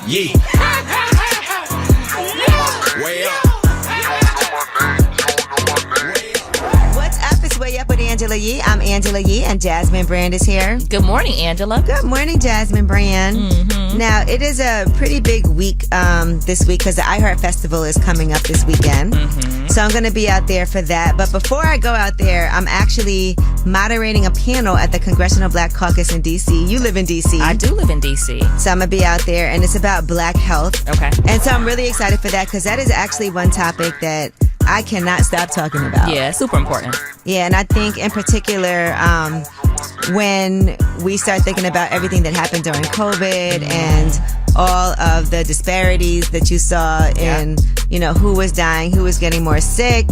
Yeah. Way up. What's up? It's Way Up with Angela Yee. I'm Angela Yee, and Jasmine Brand is here. Good morning, Angela. Good morning, Jasmine Brand. Mm-hmm. Now, it is a pretty big week this week because the iHeart Festival is coming up this weekend. Mm-hmm. So I'm going to be out there for that. But before I go out there, I'm actually moderating a panel at the Congressional Black Caucus in D.C. You live in D.C. I do live in D.C. So I'm going to be out there, and it's about black health. Okay. And so I'm really excited for that because that is actually one topic that I cannot stop talking about. Yeah, super important. Yeah, and I think in particular, when we start thinking about everything that happened during COVID and all of the disparities that you saw in, who was dying, who was getting more sick,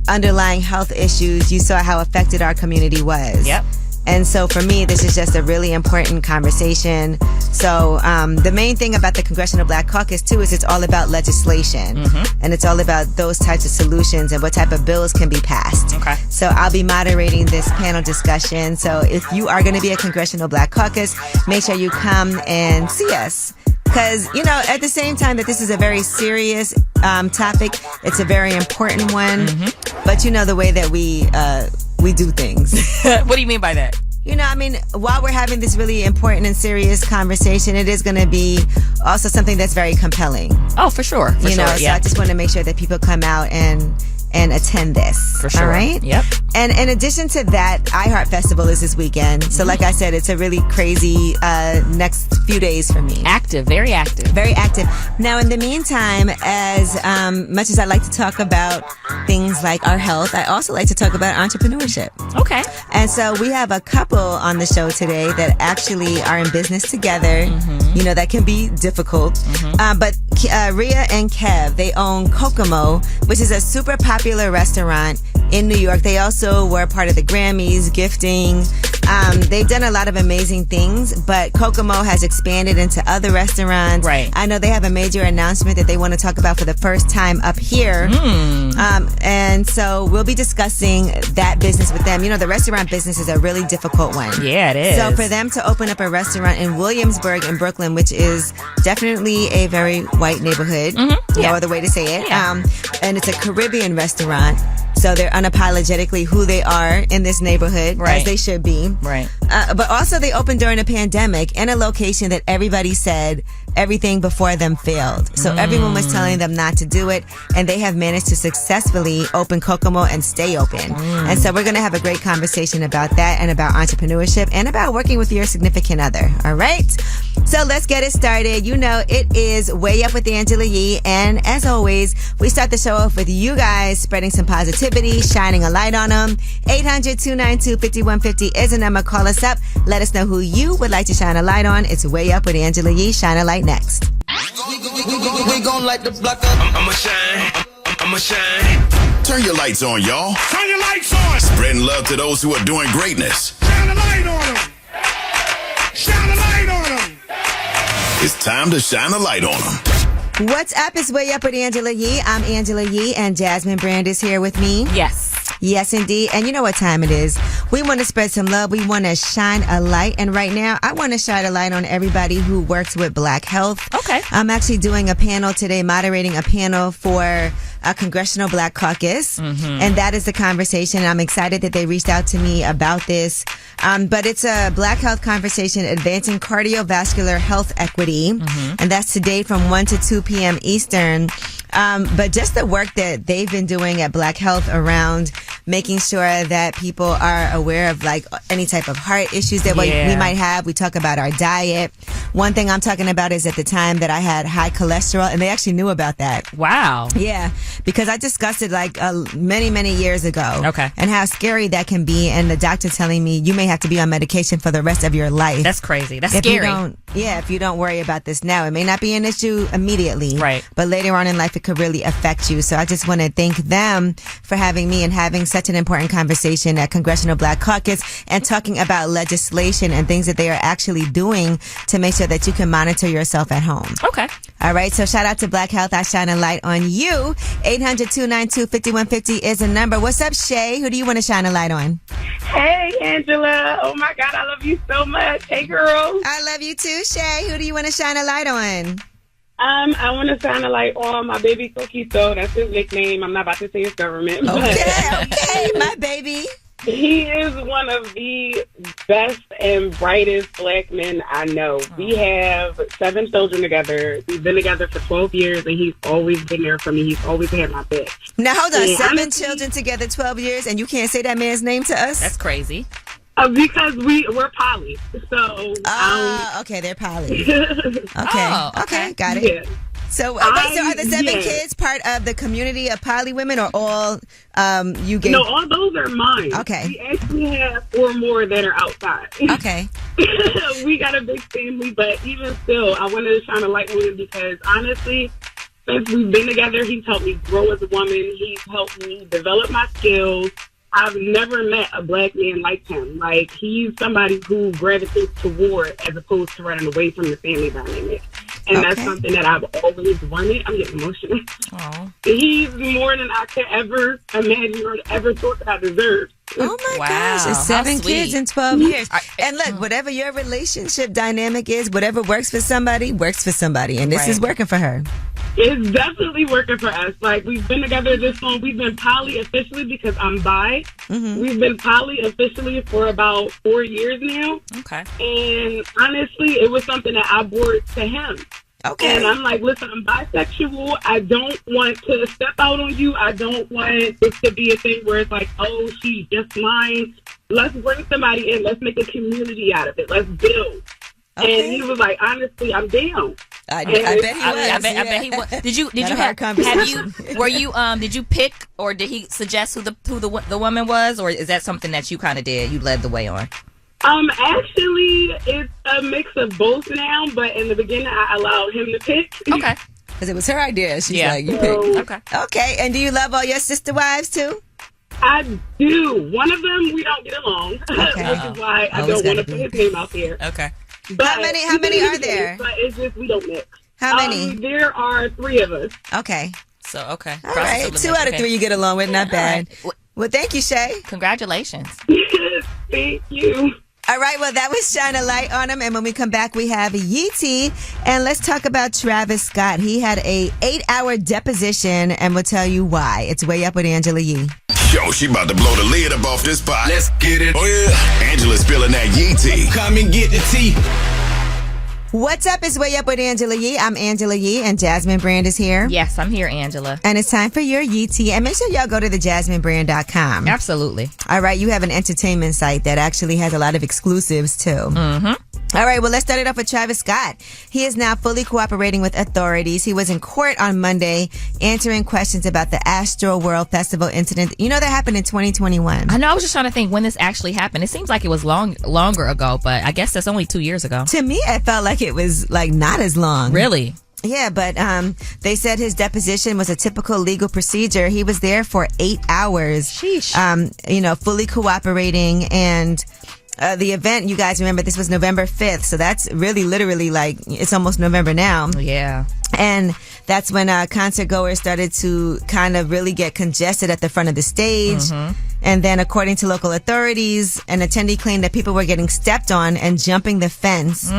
underlying health issues, you saw how affected our community was. Yep. And so for me, this is just a really important conversation. So the main thing about the Congressional Black Caucus, too, is it's all about legislation. Mm-hmm. And it's all about those types of solutions and what type of bills can be passed. Okay. So I'll be moderating this panel discussion. So if you are going to be a Congressional Black Caucus, make sure you come and see us. Because, at the same time that this is a very serious topic, it's a very important one. Mm-hmm. But the way that we do things. What do you mean by that? While we're having this really important and serious conversation, it is going to be also something that's very compelling. Oh, for sure. For sure. So I just want to make sure that people come out and attend this. For sure. All right? Yep. And in addition to that, iHeart Festival is this weekend. So like I said, it's a really crazy next few days for me. Active. Very active. Very active. Now, in the meantime, as much as I like to talk about things like our health, I also like to talk about entrepreneurship. Okay. And so we have a couple on the show today that actually are in business together. Mm-hmm. That can be difficult. Mm-hmm. But Rhea and Kev, they own Kokomo, which is a super popular restaurant in New York. They also were part of the Grammys, gifting. They've done a lot of amazing things, but Kokomo has expanded into other restaurants. Right. I know they have a major announcement that they want to talk about for the first time up here. And so we'll be discussing that business with them. The restaurant business is a really difficult one. Yeah, it is. So for them to open up a restaurant in Williamsburg in Brooklyn, which is definitely a very white neighborhood, no other way to say it. Yeah. And it's a Caribbean restaurant. So they're unapologetically who they are in this neighborhood, right, as they should be. Right. But also they opened during a pandemic in a location that everybody said everything before them failed. So everyone was telling them not to do it, and they have managed to successfully open Kokomo and stay open. And so we're going to have a great conversation about that and about entrepreneurship and about working with your significant other. All right? So let's get it started. It is Way Up with Angela Yee, and as always, we start the show off with you guys spreading some positivity, shining a light on them. 800-292-5150 is the number. Call us up. Let us know who you would like to shine a light on. It's Way Up with Angela Yee. Shine a light next. We gon' light the block up. I'ma shine. I'ma shine. Turn your lights on, y'all. Turn your lights on. Spreading love to those who are doing greatness. Shine a light on them. Shine a light on them. It's time to shine a light on them. What's up? It's Way Up with Angela Yee. I'm Angela Yee, and Jasmine Brand is here with me. Yes. Yes, indeed. And you know what time it is. We want to spread some love. We want to shine a light. And right now, I want to shine a light on everybody who works with Black Health. Okay. I'm actually doing a panel today, moderating a panel for a Congressional Black Caucus. Mm-hmm. And that is the conversation. I'm excited that they reached out to me about this. But it's a Black Health conversation advancing cardiovascular health equity. Mm-hmm. And that's today from 1 to 2 p.m. Eastern. But just the work that they've been doing at Black Health around making sure that people are aware of any type of heart issues that we might have. We talk about our diet. One thing I'm talking about is at the time that I had high cholesterol, and they actually knew about that. Wow. Yeah, because I discussed it many, many years ago. Okay. And how scary that can be, and the doctor telling me you may have to be on medication for the rest of your life. That's crazy. That's scary. If you don't worry about this now, it may not be an issue immediately. Right. But later on in life, it could really affect you. So I just want to thank them for having me and having such an important conversation at Congressional Black Caucus and talking about legislation and things that they are actually doing to make sure that you can monitor yourself at home. Okay. All right. So shout out to Black Health. I shine a light on you. 800-292-5150 is the number. What's up, Shay? Who do you want to shine a light on? Hey, Angela. Oh, my God. I love you so much. Hey, girl. I love you, too. you, Shay. Who do you want to shine a light on? I want to shine a light on my baby Coquito. That's his nickname. I'm not about to say his government. But Okay, my baby. he is one of the best and brightest black men I know. We have 7 children together. We've been together for 12 years, and he's always been there for me. He's always had my back. Now, hold on. And 7 honestly, children together, 12 years, and you can't say that man's name to us? That's crazy. Because we're poly. So, okay, they're poly. Okay, Oh, okay, got it. yeah. So, wait, so are the 7 kids part of the community of poly women, or all you gave? No, all those are mine. Okay. We actually have 4 more that are outside. Okay. We got a big family, but even still, I wanted to shine a light on him because honestly, since we've been together, he's helped me grow as a woman. He's helped me develop my skills. I've never met a black man like him. Like, he's somebody who gravitates toward as opposed to running away from the family dynamic. And that's something that I've always wanted. I'm getting emotional. Oh. He's more than I could ever imagine or ever thought that I deserved. Oh my Wow. gosh, it's How 7 sweet. kids in 12 years. And look, whatever your relationship dynamic is, whatever works for somebody, works for somebody. And this is working for her. It's definitely working for us. Like, we've been together this long. We've been poly officially because I'm bi. We've been poly officially for about 4 years now. Okay. And honestly, it was something that I brought to him. Okay. And I'm like, listen, I'm bisexual. I don't want to step out on you. I don't want this to be a thing where it's like, oh, she's just mine. Let's bring somebody in. Let's make a community out of it. Let's build. Okay. And he was like, honestly, I'm down. I bet he was. I bet he was. Did you Had a hard have conversation. did you pick, or did he suggest who the woman was, or is that something that you kind of did? You led the way on. Actually, it's a mix of both now, but in the beginning, I allowed him to pick. Okay. Because it was her idea. She's Yeah. like, you So, pick. Okay. Okay, and do you love all your sister wives too? I do. One of them, we don't get along, Okay. which is why I Always don't want gotta to put be. his name out there. Okay. But How many are there? But it's just we don't mix. How many? There are 3 of us. Okay. So okay. All right. 2 out of 3 you get along with. Not bad. All right. Well, thank you, Shay. Congratulations. Thank you. All right, well, that was Shine a Light on Him. And when we come back, we have Yeetie. And let's talk about Travis Scott. He had a 8-hour deposition, and we'll tell you why. It's Way Up with Angela Yee. Yo, she about to blow the lid up off this pot. Let's get it. Oh, yeah. Angela's spilling that yee tea. Come and get the tea. What's up? It's Way Up with Angela Yee. I'm Angela Yee, and Jasmine Brand is here. Yes, I'm here, Angela. And it's time for your Yeetie. And make sure y'all go to thejasminebrand.com. Absolutely. All right, you have an entertainment site that actually has a lot of exclusives, too. Mm-hmm. All right, well, let's start it off with Travis Scott. He is now fully cooperating with authorities. He was in court on Monday answering questions about the Astro World Festival incident. You know, that happened in 2021. I know. I was just trying to think when this actually happened. It seems like it was longer ago, but I guess that's only 2 years ago. To me, it felt like it was like not as long. Really? Yeah, but they said his deposition was a typical legal procedure. He was there for 8 hours. Sheesh. Fully cooperating. And the event, you guys remember, this was November 5th. So that's really literally like, it's almost November now. Yeah. And that's when concert goers started to kind of really get congested at the front of the stage. Mm-hmm. And then, according to local authorities, an attendee claimed that people were getting stepped on and jumping the fence.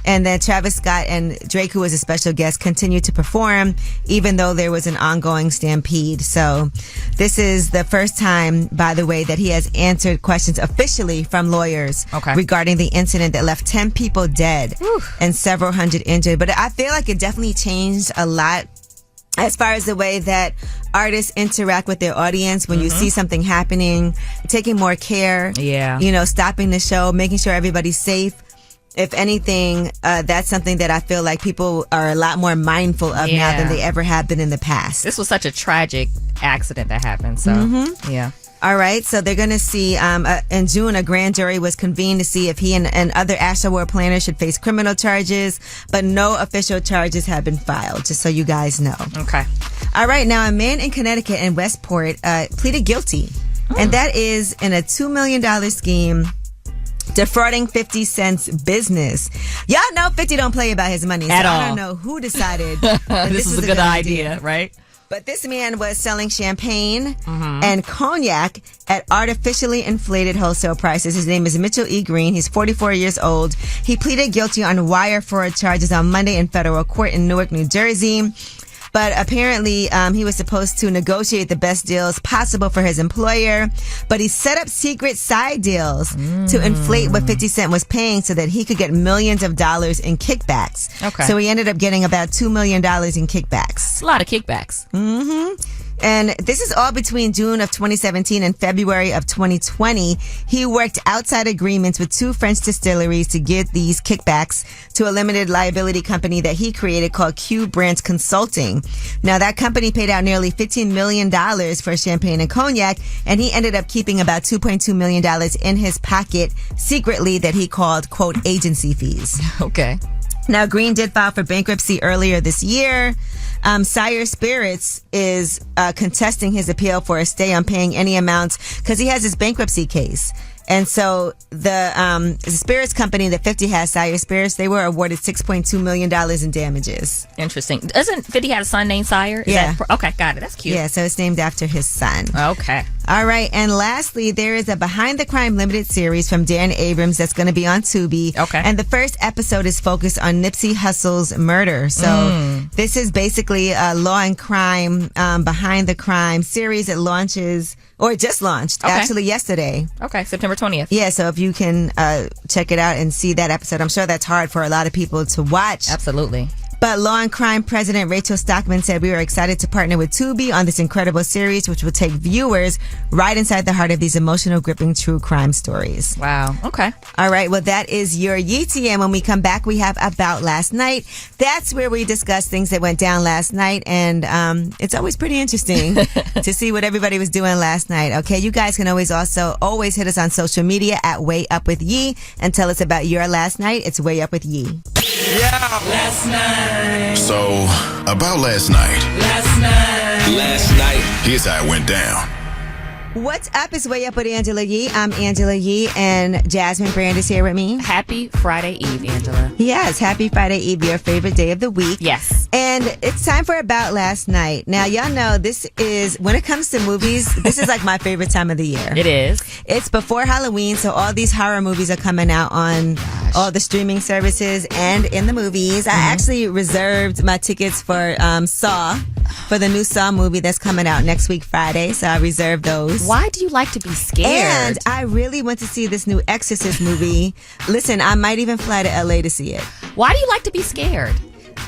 And then Travis Scott and Drake, who was a special guest, continued to perform, even though there was an ongoing stampede. So this is the first time, by the way, that he has answered questions officially from lawyers regarding the incident that left 10 people dead and several hundred injured. But I feel like it definitely changed a lot as far as the way that artists interact with their audience when you see something happening, taking more care, stopping the show, making sure everybody's safe. If anything, that's something that I feel like people are a lot more mindful of now than they ever have been in the past. This was such a tragic accident that happened. So, yeah. All right, so they're going to see, in June, a grand jury was convened to see if he and other Astro World planners should face criminal charges, but no official charges have been filed, just so you guys know. Okay. All right, now a man in Connecticut in Westport pleaded guilty, and that is in a $2 million scheme defrauding 50 Cent's business. Y'all know 50 don't play about his money, so At all. I don't know who decided that this is a good idea, right? But this man was selling champagne and cognac at artificially inflated wholesale prices. His name is Mitchell E. Greene. He's 44 years old. He pleaded guilty on wire fraud charges on Monday in federal court in Newark, New Jersey. But apparently, he was supposed to negotiate the best deals possible for his employer. But he set up secret side deals to inflate what 50 Cent was paying so that he could get millions of dollars in kickbacks. Okay. So he ended up getting about $2 million in kickbacks. A lot of kickbacks. And this is all between June of 2017 and February of 2020. He worked outside agreements with 2 French distilleries to get these kickbacks to a limited liability company that he created called Q Branch Consulting. Now, that company paid out nearly $15 million for champagne and cognac, and he ended up keeping about $2.2 million in his pocket secretly that he called, quote, agency fees. Okay. Now, Greene did file for bankruptcy earlier this year. Sire Spirits is contesting his appeal for a stay on paying any amounts because he has his bankruptcy case. And so the spirits company that 50 has, Sire Spirits, they were awarded $6.2 million in damages. Interesting. Doesn't 50 have a son named Sire? Yeah. Okay, got it. That's cute. Yeah, so it's named after his son. Okay. All right, and lastly, there is a Behind the Crime limited series from Dan Abrams that's going to be on Tubi. Okay. And the first episode is focused on Nipsey Hussle's murder. So this is basically a law and crime, Behind the Crime series that launches, or it just launched, actually yesterday. Okay, September 20th. Yeah, so if you can check it out and see that episode, I'm sure that's hard for a lot of people to watch. Absolutely. But Law and Crime President Rachel Stockman said we were excited to partner with Tubi on this incredible series, which will take viewers right inside the heart of these emotional, gripping true crime stories. Wow. Okay. All right. Well, that is your Yeetie. And when we come back, we have About Last Night. That's where we discuss things that went down last night. And it's always pretty interesting to see what everybody was doing last night. Okay. You guys can always hit us on social media at Way Up With Yee and tell us about your last night. It's Way Up With Yee. Yeah. Last night. So, about last night. Last night. Here's how it went down. What's up? It's Way Up with Angela Yee. I'm Angela Yee, and Jasmine Brand is here with me. Happy Friday Eve, Angela. Yes, happy Friday Eve, your favorite day of the week. Yes. And it's time for About Last Night. Now, y'all know this is, when it comes to movies, this is like my favorite time of the year. It is. It's before Halloween, so all these horror movies are coming out on all the streaming services and in the movies. I actually reserved my tickets for Saw, for the new Saw movie that's coming out next week, Friday, so I reserved those. Why do you like to be scared? And I really went to see this new Exorcist movie. Listen, I might even fly to LA to see it. Why do you like to be scared?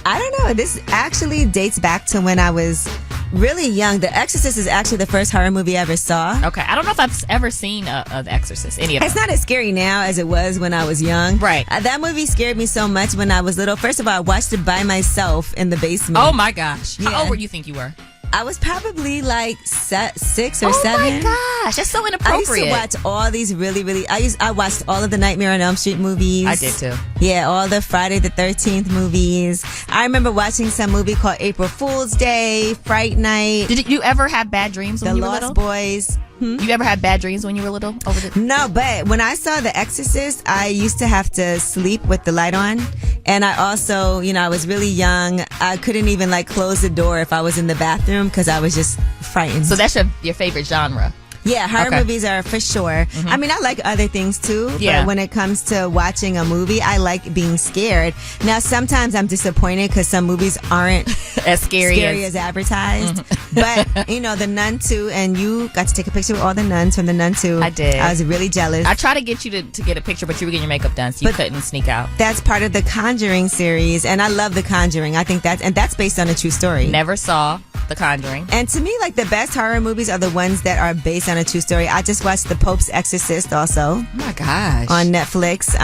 I don't know. This actually dates back to when I was really young. The Exorcist is actually the first horror movie I ever saw. Okay, I don't know if I've ever seen The Exorcist, any of them. It's not as scary now as it was when I was young. Right. That movie scared me so much when I was little. First of all, I watched it by myself in the basement. Oh my gosh. Yeah. How old do you think you were? I was probably like 6 or Oh 7. my gosh, that's so inappropriate. I used to watch all these really, I watched all of the Nightmare on Elm Street movies. I did too. Yeah, all the Friday the 13th movies. I remember watching some movie called April Fool's Day, Fright Night. Did you ever have bad dreams when The you were Lost little? Boys. You ever had bad dreams when you were little? No, but when I saw The Exorcist, I used to have to sleep with the light on. And I also, I was really young. I couldn't even close the door if I was in the bathroom because I was just frightened. So that's your favorite genre? Yeah, horror Okay. movies are for sure. I mean, I like other things too. Yeah. But when it comes to watching a movie, I like being scared. Now, sometimes I'm disappointed because some movies aren't As scary as advertised. But, The Nun 2, and you got to take a picture with all the nuns from The Nun 2. I did. I was really jealous. I tried to get you to get a picture, but you were getting your makeup done, so you couldn't sneak out. That's part of the Conjuring series, and I love the Conjuring. I think that's based on a true story. Never saw The Conjuring. And to me, the best horror movies are the ones that are based on a true story. I just watched The Pope's Exorcist also. Oh my gosh. On Netflix.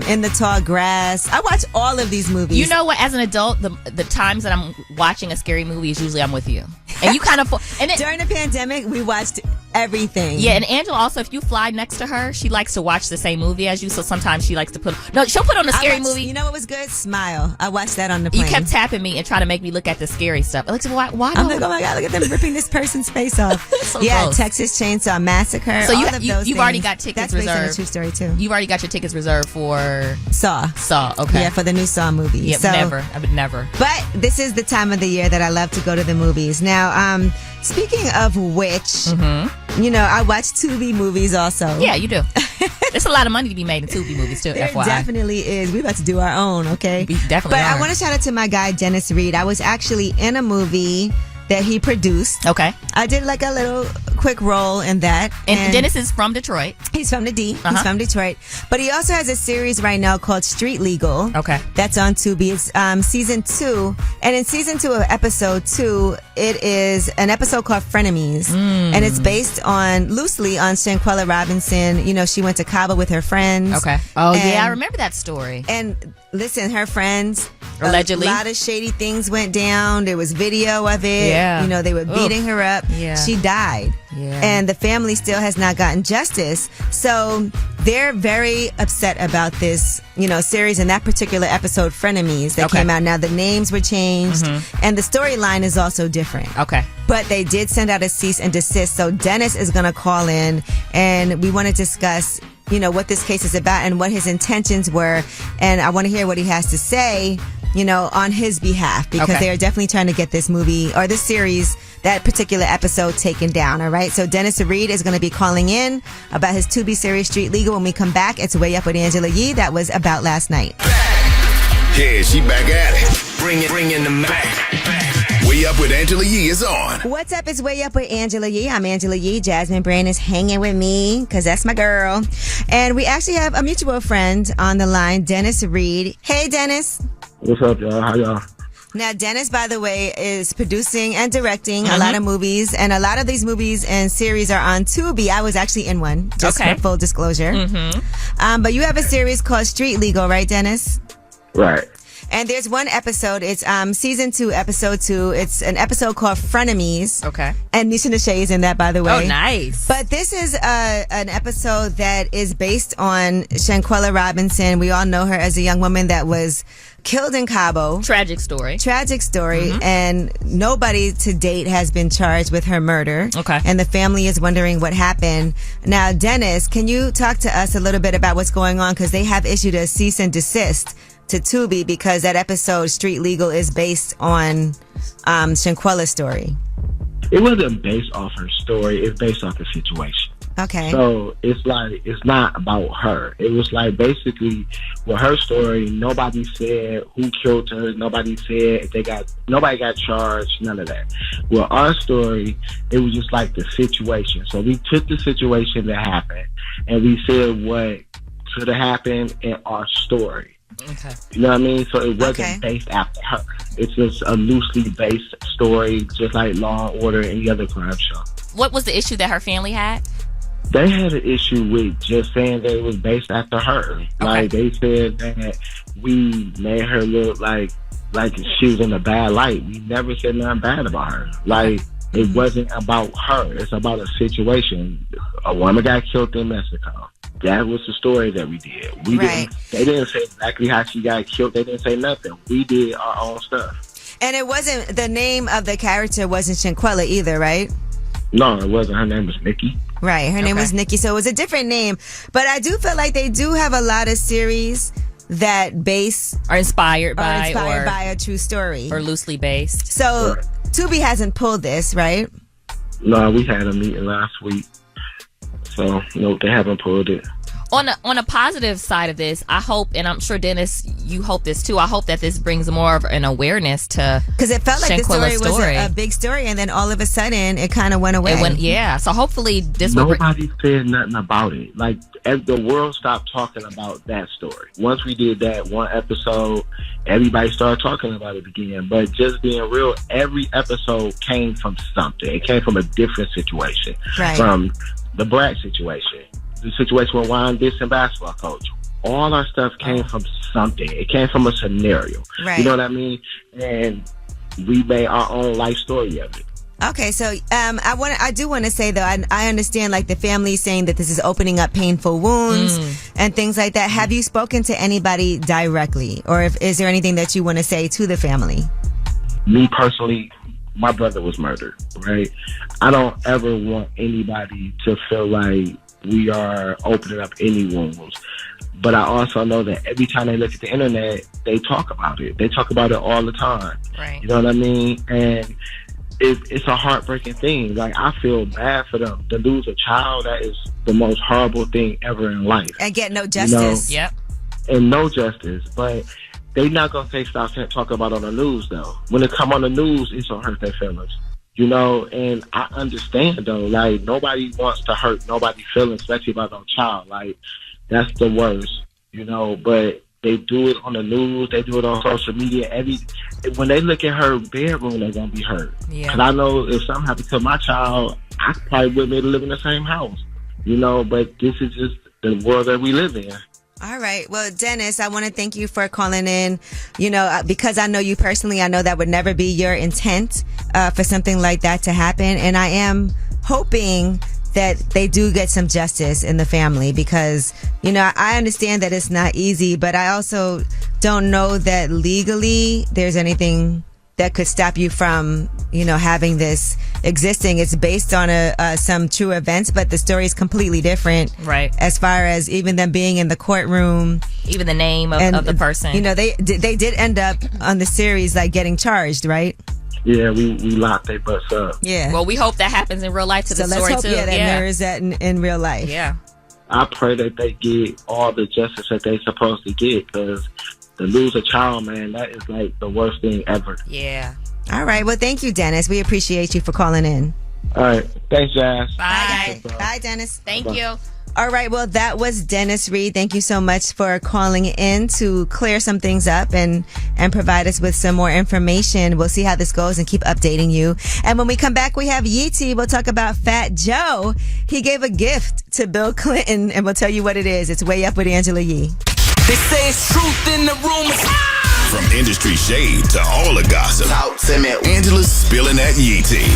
In the Tall Grass. I watch all of these movies. You know what? As an adult, the times that I'm watching a scary movie is usually I'm with you, and you kind of. And during the pandemic, we watched everything. Yeah, and Angela also, if you fly next to her, she likes to watch the same movie as you. So sometimes she likes to she'll put on a scary movie. You know what was good? Smile. I watched that on the plane. You kept tapping me and trying to make me look at the scary stuff. Like, why I'm like, oh my God, look at them ripping this person's face off. So yeah, gross. Texas Chainsaw Massacre. So you've already got tickets reserved. That's based on a true story too. You've already got your tickets reserved for Saw. Okay. Yeah, for the new Saw movie. Yeah, so, never. I would never. But this is the time of the year that I love to go to the movies. Now, speaking of which, you know, I watch Tubi movies also. Yeah, you do. There's a lot of money to be made in Tubi movies too. There FYI. definitely is. We're about to do our own, okay? We definitely But are. I want to shout out to my guy Dennis Reed. I was actually in a movie that he produced. Okay. I did like a little quick role in that. And Dennis is from Detroit. He's from the D. He's from Detroit. But he also has a series right now called Street Legal. Okay. That's on Tubi. It's season 2. And in season 2 of episode 2, it is an episode called Frenemies. And it's based loosely on Shanquella Robinson. You know, she went to Cabo with her friends. Okay. Oh, yeah, I remember that story. And listen, her friends, allegedly, a lot of shady things went down. There was video of it. Yeah. You know, they were beating her up. Yeah. She died. Yeah. And the family still has not gotten justice. So they're very upset about this, you know, series and that particular episode, Frenemies, that came out. Now the names were changed and the storyline is also different. Okay. But they did send out a cease and desist. So Dennis is going to call in and we want to discuss, you know, what this case is about and what his intentions were. And I want to hear what he has to say, you know, on his behalf, because they are definitely trying to get this movie or this series, that particular episode, taken down. All right. So Dennis Reed is going to be calling in about his Tubi series Street Legal. When we come back, it's Way Up with Angela Yee. That was About Last Night. Yeah, she back at it. Bring in the Mac. Way Up with Angela Yee is on. What's up? It's Way Up with Angela Yee. I'm Angela Yee. Jasmine Brand is hanging with me because that's my girl. And we actually have a mutual friend on the line, Dennis Reed. Hey, Dennis. What's up, y'all? How y'all? Now, Dennis, by the way, is producing and directing a lot of movies, and a lot of these movies and series are on Tubi. I was actually in one, just for full disclosure. But you have a series called Street Legal, right, Dennis? Right. And there's one episode. It's season 2, episode 2. It's an episode called Frenemies. Okay. And Nisha Nashay is in that, by the way. Oh, nice. But this is an episode that is based on Shanquella Robinson. We all know her as a young woman that was killed in Cabo. Tragic story. And nobody to date has been charged with her murder. Okay. And the family is wondering what happened. Now, Dennis, can you talk to us a little bit about what's going on? Because they have issued a cease and desist to Tubi because that episode, Street Legal, is based on Shanquella's story. It wasn't based off her story. It's based off the situation. Okay. So it's like, it's not about her. It was like basically with her story, nobody said who killed her. Nobody said nobody got charged. None of that. With our story, it was just like the situation. So we took the situation that happened and we said what should have happened in our story. Okay. You know what I mean? So it wasn't based after her. It's just a loosely based story, just like Law and Order and any other crime show. What was the issue that her family had? They had an issue with just saying that it was based after her. Okay. Like they said that we made her look like she was in a bad light. We never said nothing bad about her. Like it wasn't about her. It's about a situation. A woman got killed in Mexico. That was the story that we did. They didn't say exactly how she got killed. They didn't say nothing. We did our own stuff. And it wasn't, the name of the character wasn't Shanquella either, right? No, it wasn't. Her name was Nikki. Right. Her name was Nikki. So it was a different name. But I do feel like they do have a lot of series that are inspired by a true story. Or loosely based. So Tubi hasn't pulled this, right? No, we had a meeting last week. So, no, they haven't pulled it. On a positive side of this, I hope, and I'm sure Dennis, you hope this too. I hope that this brings more of an awareness to because it felt like the story was a big story, and then all of a sudden it kind of went away. So hopefully this nobody said nothing about it. Like the world stopped talking about that story. Once we did that one episode, everybody started talking about it again. But just being real, every episode came from something. It came from a different situation. Right. From the Brad situation. The situation with Juan Dixon basketball coach. All our stuff came from something. It came from a scenario. Right. You know what I mean? And we made our own life story of it. Okay, so I do want to say though, I understand like the family saying that this is opening up painful wounds and things like that. Have you spoken to anybody directly, or is there anything that you want to say to the family? Me personally, my brother was murdered, right? I don't ever want anybody to feel like we are opening up any wounds. But I also know that every time they look at the internet, they talk about it. They talk about it all the time. Right. You know what I mean? And it's a heartbreaking thing. Like, I feel bad for them. To lose a child, that is the most horrible thing ever in life. And get no justice. Yep. And no justice. But they not going to say stop talking about it on the news, though. When it come on the news, it's going to hurt their feelings. You know, and I understand, though. Like, nobody wants to hurt nobody's feelings, especially about no child. Like, that's the worst, you know, but they do it on the news, they do it on social media. When they look at her bedroom, they're going to be hurt. Yeah. Because I know if something happened to my child, I probably wouldn't be able to live in the same house, you know, but this is just the world that we live in. All right. Well, Dennis, I want to thank you for calling in. You know, because I know you personally, I know that would never be your intent for something like that to happen. And I am hoping that they do get some justice in the family, because, you know, I understand that it's not easy, but I also don't know that legally there's anything that could stop you from, you know, having this existing. It's based on some true events, but the story is completely different. Right. As far as even them being in the courtroom. Even the name of the person. You know, they did end up on the series, like, getting charged, right? Yeah, we locked their butts up. Yeah. Well, we hope that happens in real life to the story, let's hope, too. that mirrors that in real life. Yeah. I pray that they get all the justice that they're supposed to get, because to lose a child, man, that is like the worst thing ever. Yeah. All right. Well, thank you, Dennis. We appreciate you for calling in. All right. Thanks, Jazz. Bye. Bye, Dennis. Thank you. All right. Well, that was Dennis Reed. Thank you so much for calling in to clear some things up and provide us with some more information. We'll see how this goes and keep updating you. And when we come back, we have Yeetie. We'll talk about Fat Joe. He gave a gift to Bill Clinton, and we'll tell you what it is. It's Way Up with Angela Yee. They say it's truth in the rumors. From industry shade to all the gossip, Talk to me. Angela's spilling that Yee tea.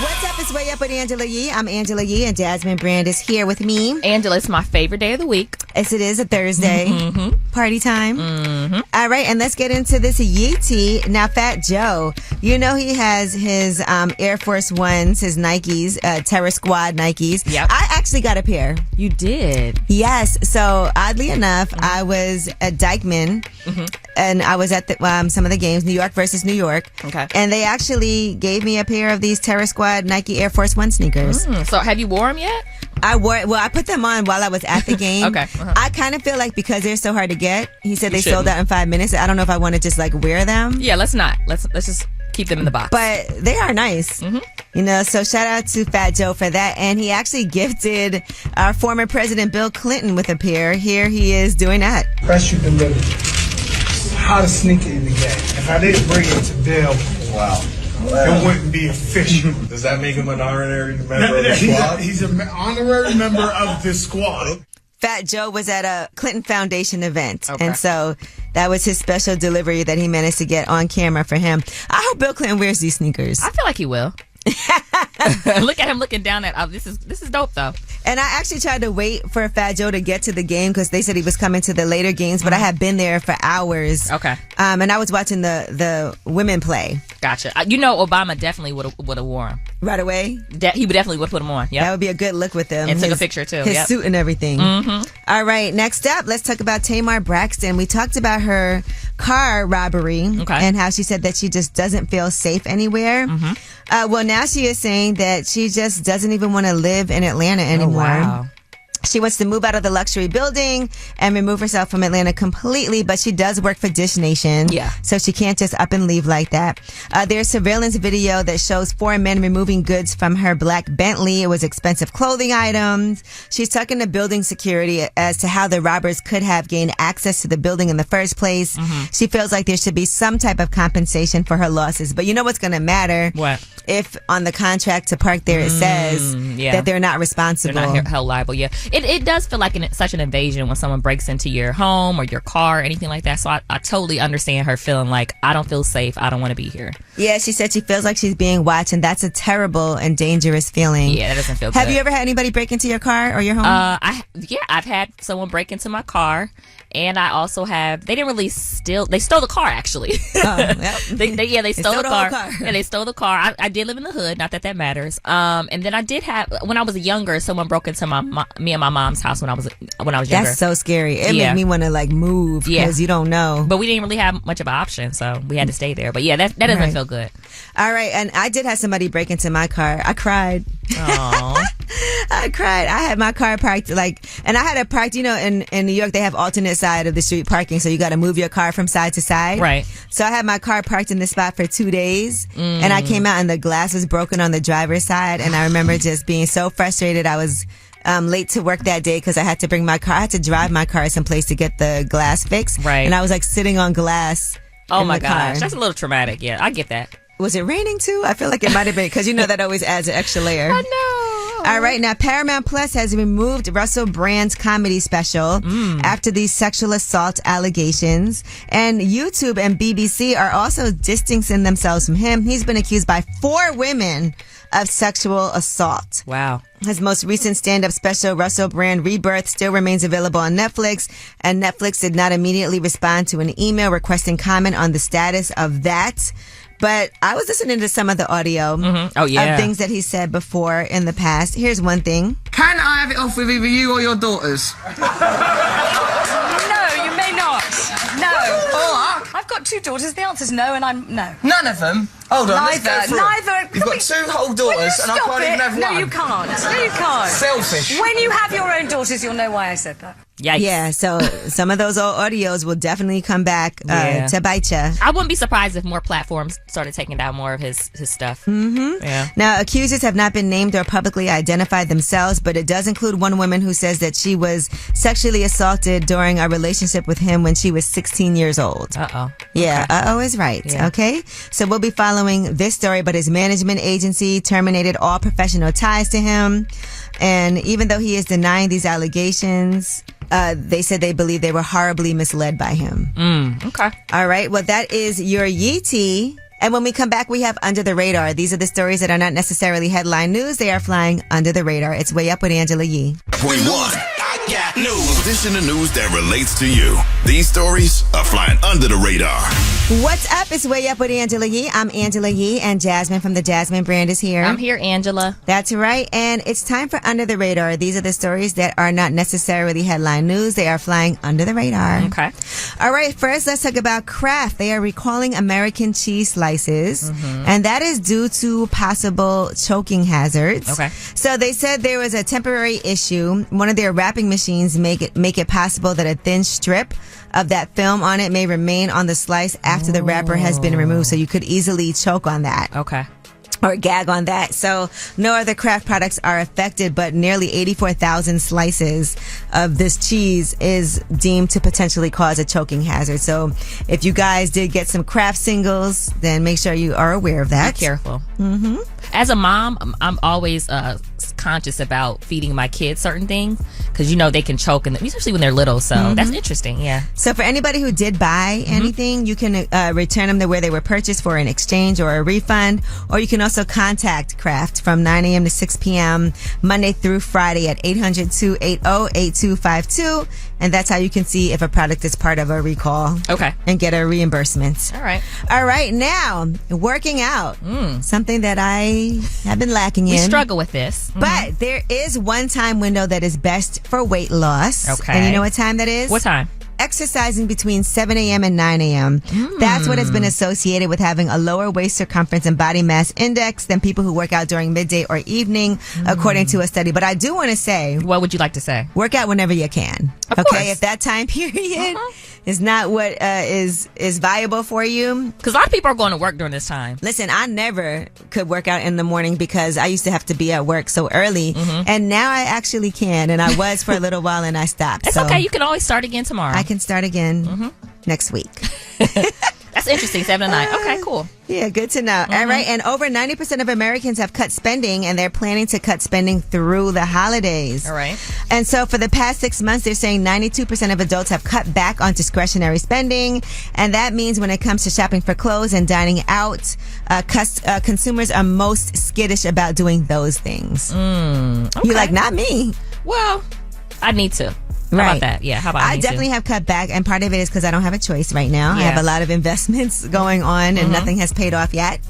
What's up? It's Way Up with Angela Yee. I'm Angela Yee, and Jasmine Brand is here with me. Angela, it's my favorite day of the week. Yes, it is a Thursday. Party time. All right, and let's get into this Yeetie. Now, Fat Joe, you know he has his Air Force Ones, his Nikes, Terror Squad Nikes. Yep. I actually got a pair. You did? Yes. So, oddly enough, I was at Dykeman, and I was at some of the games, New York versus New York. Okay. And they actually gave me a pair of these Terror Squad Nike Air Force One sneakers. So have you wore them yet? I put them on while I was at the game. Okay. I kind of feel like because they're so hard to get, he said they shouldn't. sold out in 5 minutes. I don't know if I want to just like wear them. Yeah, let's not. Let's just keep them in the box. But they are nice. You know, so shout out to Fat Joe for that. And he actually gifted our former President Bill Clinton with a pair. Here he is doing that. Press you delivered. Hottest sneaker in the game. If I didn't bring it to Bill, wow, it wouldn't be official. Does that make him an honorary member of the squad? He's an honorary member of the squad. Fat Joe was at a Clinton Foundation event. Okay. And so that was his special delivery that he managed to get on camera for him. I hope Bill Clinton wears these sneakers. I feel like he will. Look at him looking down at. This is dope though. And I actually tried to wait for Fat Joe to get to the game because they said he was coming to the later games, but I had been there for hours. Okay. And I was watching the women play. Gotcha. You know, Obama definitely would have worn them. Right away? He would definitely would put them on. That Yeah. would be a good look with him. And took a picture, too. His Yep. suit and everything. All right, next up, let's talk about Tamar Braxton. We talked about her car robbery and how she said that she just doesn't feel safe anywhere. Well, now she is saying that she just doesn't even want to live in Atlanta anymore. Oh, wow. She wants to move out of the luxury building and remove herself from Atlanta completely, but she does work for Dish Nation. Yeah. So she can't just up and leave like that. There's surveillance video that shows 4 men removing goods from her black Bentley. It was expensive clothing items. She's talking to building security as to how the robbers could have gained access to the building in the first place. She feels like there should be some type of compensation for her losses. But you know what's going to matter? What? If on the contract to park there it says yeah. that they're not responsible. They're not held liable. Yeah. It does feel like such an invasion when someone breaks into your home or your car or anything like that. So I totally understand her feeling like, I don't feel safe. I don't want to be here. Yeah, she said she feels like she's being watched, and that's a terrible and dangerous feeling. Yeah, that doesn't feel good. Have you ever had anybody break into your car or your home? I've had someone break into my car. And I also have, they stole the car, actually. Oh, yep. they stole the car. car. Yeah, they stole the car. I did live in the hood, not that matters. And then I did have, when I was younger, someone broke into me and my mom's house when I was younger. That's so scary. It made me want to like move because you don't know. But we didn't really have much of an option, so we had to stay there. But yeah, that doesn't feel good. All right, and I did have somebody break into my car. I cried. Aww. I cried. I had my car parked and I had it parked, in New York they have alternate side of the street parking, so you got to move your car from side to side. Right. So I had my car parked in this spot for 2 days, and I came out and the glass was broken on the driver's side, and I remember just being so frustrated. I was late to work that day because I had to bring my car. I had to drive my car someplace to get the glass fixed. Right. And I was like sitting on glass. Oh my gosh, that's a little traumatic. Yeah, I get that. Was it raining too? I feel like it might have been because that always adds an extra layer. I know. All right, now Paramount Plus has removed Russell Brand's comedy special after these sexual assault allegations. And YouTube and BBC are also distancing themselves from him. He's been accused by 4 women of sexual assault. Wow. His most recent stand-up special, Russell Brand Rebirth, still remains available on Netflix, and Netflix did not immediately respond to an email requesting comment on the status of that. But I was listening to some of the audio of things that he said before in the past. Here's one thing. Can I have it off with either you or your daughters? No, you may not. No. Or I've got 2 daughters. The answer's no, and I'm no. none of them? Hold on, let's go Neither. through it. Neither. You've got 2 whole daughters and I can't even have one. No, you can't. No, you can't. Selfish. When you have your own daughters, you'll know why I said that. Yikes. Yeah, so some of those old audios will definitely come back to bite you. I wouldn't be surprised if more platforms started taking down more of his stuff. Mm-hmm. Yeah. Now, accusers have not been named or publicly identified themselves, but it does include one woman who says that she was sexually assaulted during a relationship with him when she was 16 years old. Uh-oh. Yeah, uh-oh is right. Yeah. Okay? So we'll be following this story, but his management agency terminated all professional ties to him. And even though he is denying these allegations, they said they believe they were horribly misled by him. Okay. All right. Well, that is your Yeetie. And when we come back, we have Under the Radar. These are the stories that are not necessarily headline news. They are flying under the radar. It's Way Up with Angela Yee. Point 1. I got news. This is the news that relates to you. These stories are flying under the radar. What's up? It's Way Up with Angela Yee. I'm Angela Yee, and Jasmine from the Jasmine brand is here. I'm here, Angela. That's right. And it's time for Under the Radar. These are the stories that are not necessarily headline news. They are flying under the radar. Okay. All right. First, let's talk about Kraft. They are recalling American cheese slices, and that is due to possible choking hazards. Okay. So they said there was a temporary issue. One of their wrapping machines make it possible that a thin strip of that film on it may remain on the slice after the wrapper has been removed. So you could easily choke on that. Okay. Or gag on that. So no other Kraft products are affected, but nearly 84,000 slices of this cheese is deemed to potentially cause a choking hazard. So if you guys did get some Kraft singles, then make sure you are aware of that. Be careful. Mm-hmm. As a mom, I'm always conscious about feeding my kids certain things because they can choke, and especially when they're little. So that's interesting. Yeah. So for anybody who did buy anything, you can return them to where they were purchased for an exchange or a refund, or you can also contact Kraft from 9 a.m. to 6 p.m. Monday through Friday at 800-280-8252. And that's how you can see if a product is part of a recall. Okay. And get a reimbursement. All right. All right. Now, working out. Something that I have been lacking in. We struggle with this. But there is one time window that is best for weight loss. Okay. And you know what time that is? What time? Exercising between 7 a.m. and 9 a.m. That's what has been associated with having a lower waist circumference and body mass index than people who work out during midday or evening, according to a study. But I do want to say... What would you like to say? Work out whenever you can. Of course. If that time period is not what is viable for you. Because a lot of people are going to work during this time. Listen, I never could work out in the morning because I used to have to be at work so early. And now I actually can. And I was for a little while and I stopped. It's okay. You can always start again tomorrow. I can start again next week. That's interesting. 7 to 9. Okay, cool. Yeah, good to know. All right, and over 90% of Americans have cut spending, and they're planning to cut spending through the holidays. All right. And so for the past 6 months, they're saying 92% of adults have cut back on discretionary spending, and that means when it comes to shopping for clothes and dining out, consumers are most skittish about doing those things. Okay. You're like, not me. Well, I need to. How about that? Yeah, how about I definitely have cut back, and part of it is because I don't have a choice right now. I have a lot of investments going on, and nothing has paid off yet.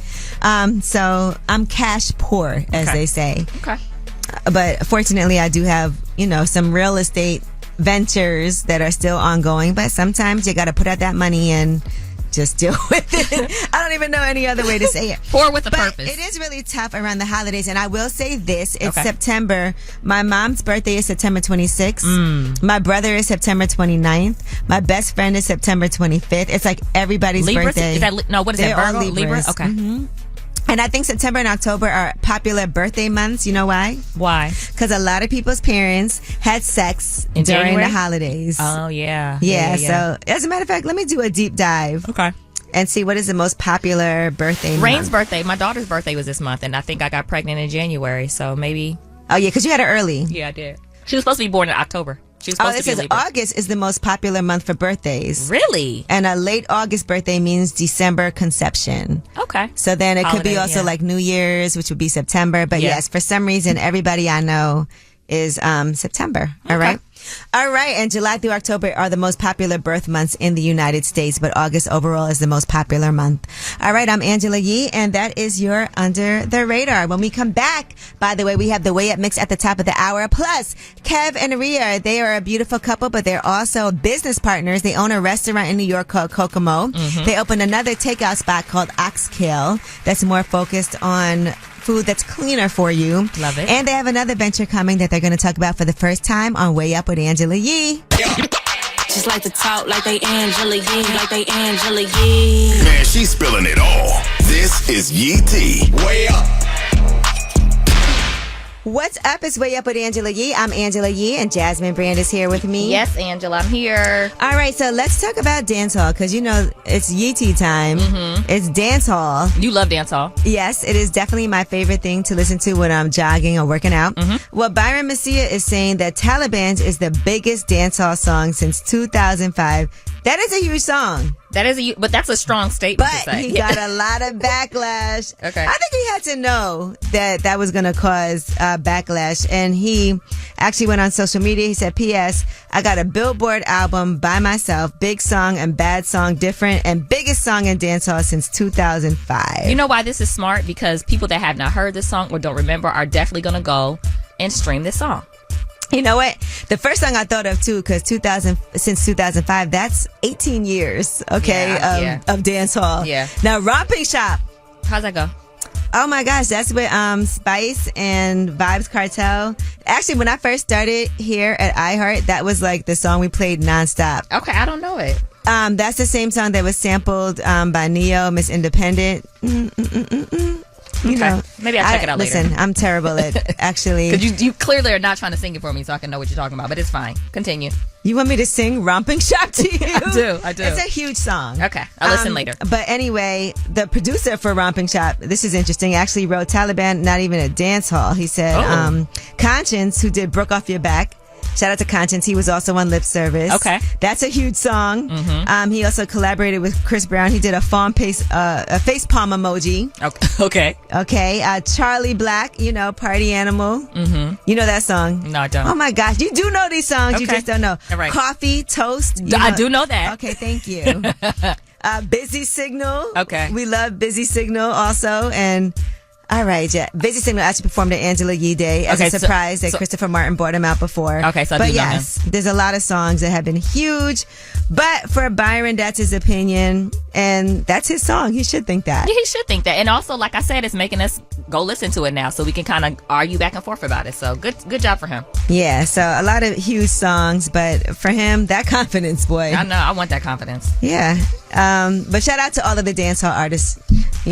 So I'm cash poor, as they say. Okay. But fortunately, I do have, some real estate ventures that are still ongoing. But sometimes you got to put out that money and just deal with it. I don't even know any other way to say it. Pour with a purpose. It is really tough around the holidays. And I will say this. It's September. My mom's birthday is September 26th. My brother is September 29th. My best friend is September 25th. It's like everybody's Libras? birthday. Is that, what is They're that, Virgo? all Libras. Okay. Mm-hmm. And I think September and October are popular birthday months. You know why? Why? Because a lot of people's parents had sex during January? the holidays. Oh, yeah. Yeah. So, as a matter of fact, let me do a deep dive. Okay. And see what is the most popular birthday month. Rain's birthday, my daughter's birthday was this month, and I think I got pregnant in January, so maybe. Oh, yeah, because you had her early. Yeah, I did. She was supposed to be born in October. She was supposed to be says Libra. August is the most popular month for birthdays. Really? And a late August birthday means December conception. Okay. So then it could be Holiday, also yeah. like New Year's, which would be September. But yes, for some reason, everybody I know is September. Okay. All right. And July through October are the most popular birth months in the United States, but August overall is the most popular month. All right. I'm Angela Yee, and that is your Under the Radar. When we come back, by the way, we have the Way Up Mix at the top of the hour. Plus, Kev and Rhea, they are a beautiful couple, but they're also business partners. They own a restaurant in New York called Kokomo. They opened another takeout spot called Oxkill that's more focused on food that's cleaner for you. Love it. And they have another venture coming that they're going to talk about for the first time on Way Up with Angela Yee. Just like to talk like they Angela Yee, like they Angela Yee. Man, she's spilling it all. This is Yee T. Way up. What's up? It's Way Up with Angela Yee. I'm Angela Yee, and Jasmine Brand is here with me. Yes, Angela, I'm here. All right, so let's talk about dancehall, because it's Yee T time. It's dancehall. You love dancehall. Yes, it is definitely my favorite thing to listen to when I'm jogging or working out. Well, Byron Messia is saying that Taliban's is the biggest dancehall song since 2005. That is a huge song. But that's a strong statement to But say. he got a lot of backlash. Okay. I think he had to know that was going to cause backlash. And he actually went on social media. He said, P.S. I got a Billboard album by myself. Big song and bad song different. And biggest song in dancehall since 2005. You know why this is smart? Because people that have not heard this song or don't remember are definitely going to go and stream this song. You know what? The first song I thought of too, because since 2005, that's 18 years, okay, of dancehall. Yeah. Now, Romping Shop. How's that go? Oh my gosh, that's with Spice and Vibes Cartel. Actually, when I first started here at iHeart, that was like the song we played nonstop. Okay, I don't know it. That's the same song that was sampled by Neo, Miss Independent. You know, maybe I'll check it out later. Listen, I'm terrible at actually. Because you clearly are not trying to sing it for me so I can know what you're talking about, but it's fine. Continue. You want me to sing Romping Shop to you? I do. It's a huge song. Okay, I'll listen later. But anyway, the producer for Romping Shop, this is interesting, actually wrote Taliban, not even a dance hall. He said, Conscience, who did Broke Off Your Back. Shout out to Conscience. He was also on Lip Service. Okay. That's a huge song. He also collaborated with Chris Brown. He did a facepalm emoji. Okay. Okay. Charlie Black, Party Animal. You know that song? No, I don't. Oh my gosh. You do know these songs. You just don't know. All right. Coffee, Toast. I do know that. Okay, thank you. Busy Signal. Okay. We love Busy Signal also. And all right, yeah. Busy Signal actually performed at Angela Yee Day as a surprise that Christopher Martin brought him out before. Okay, so I but do know yes, there's a lot of songs that have been huge. But for Byron, that's his opinion, and that's his song. He should think that. Yeah, he should think that. And also, like I said, it's making us go listen to it now, so we can kind of argue back and forth about it. So good job for him. Yeah, so a lot of huge songs, but for him, that confidence, boy. I know. I want that confidence. Yeah. But shout out to all of the dancehall artists.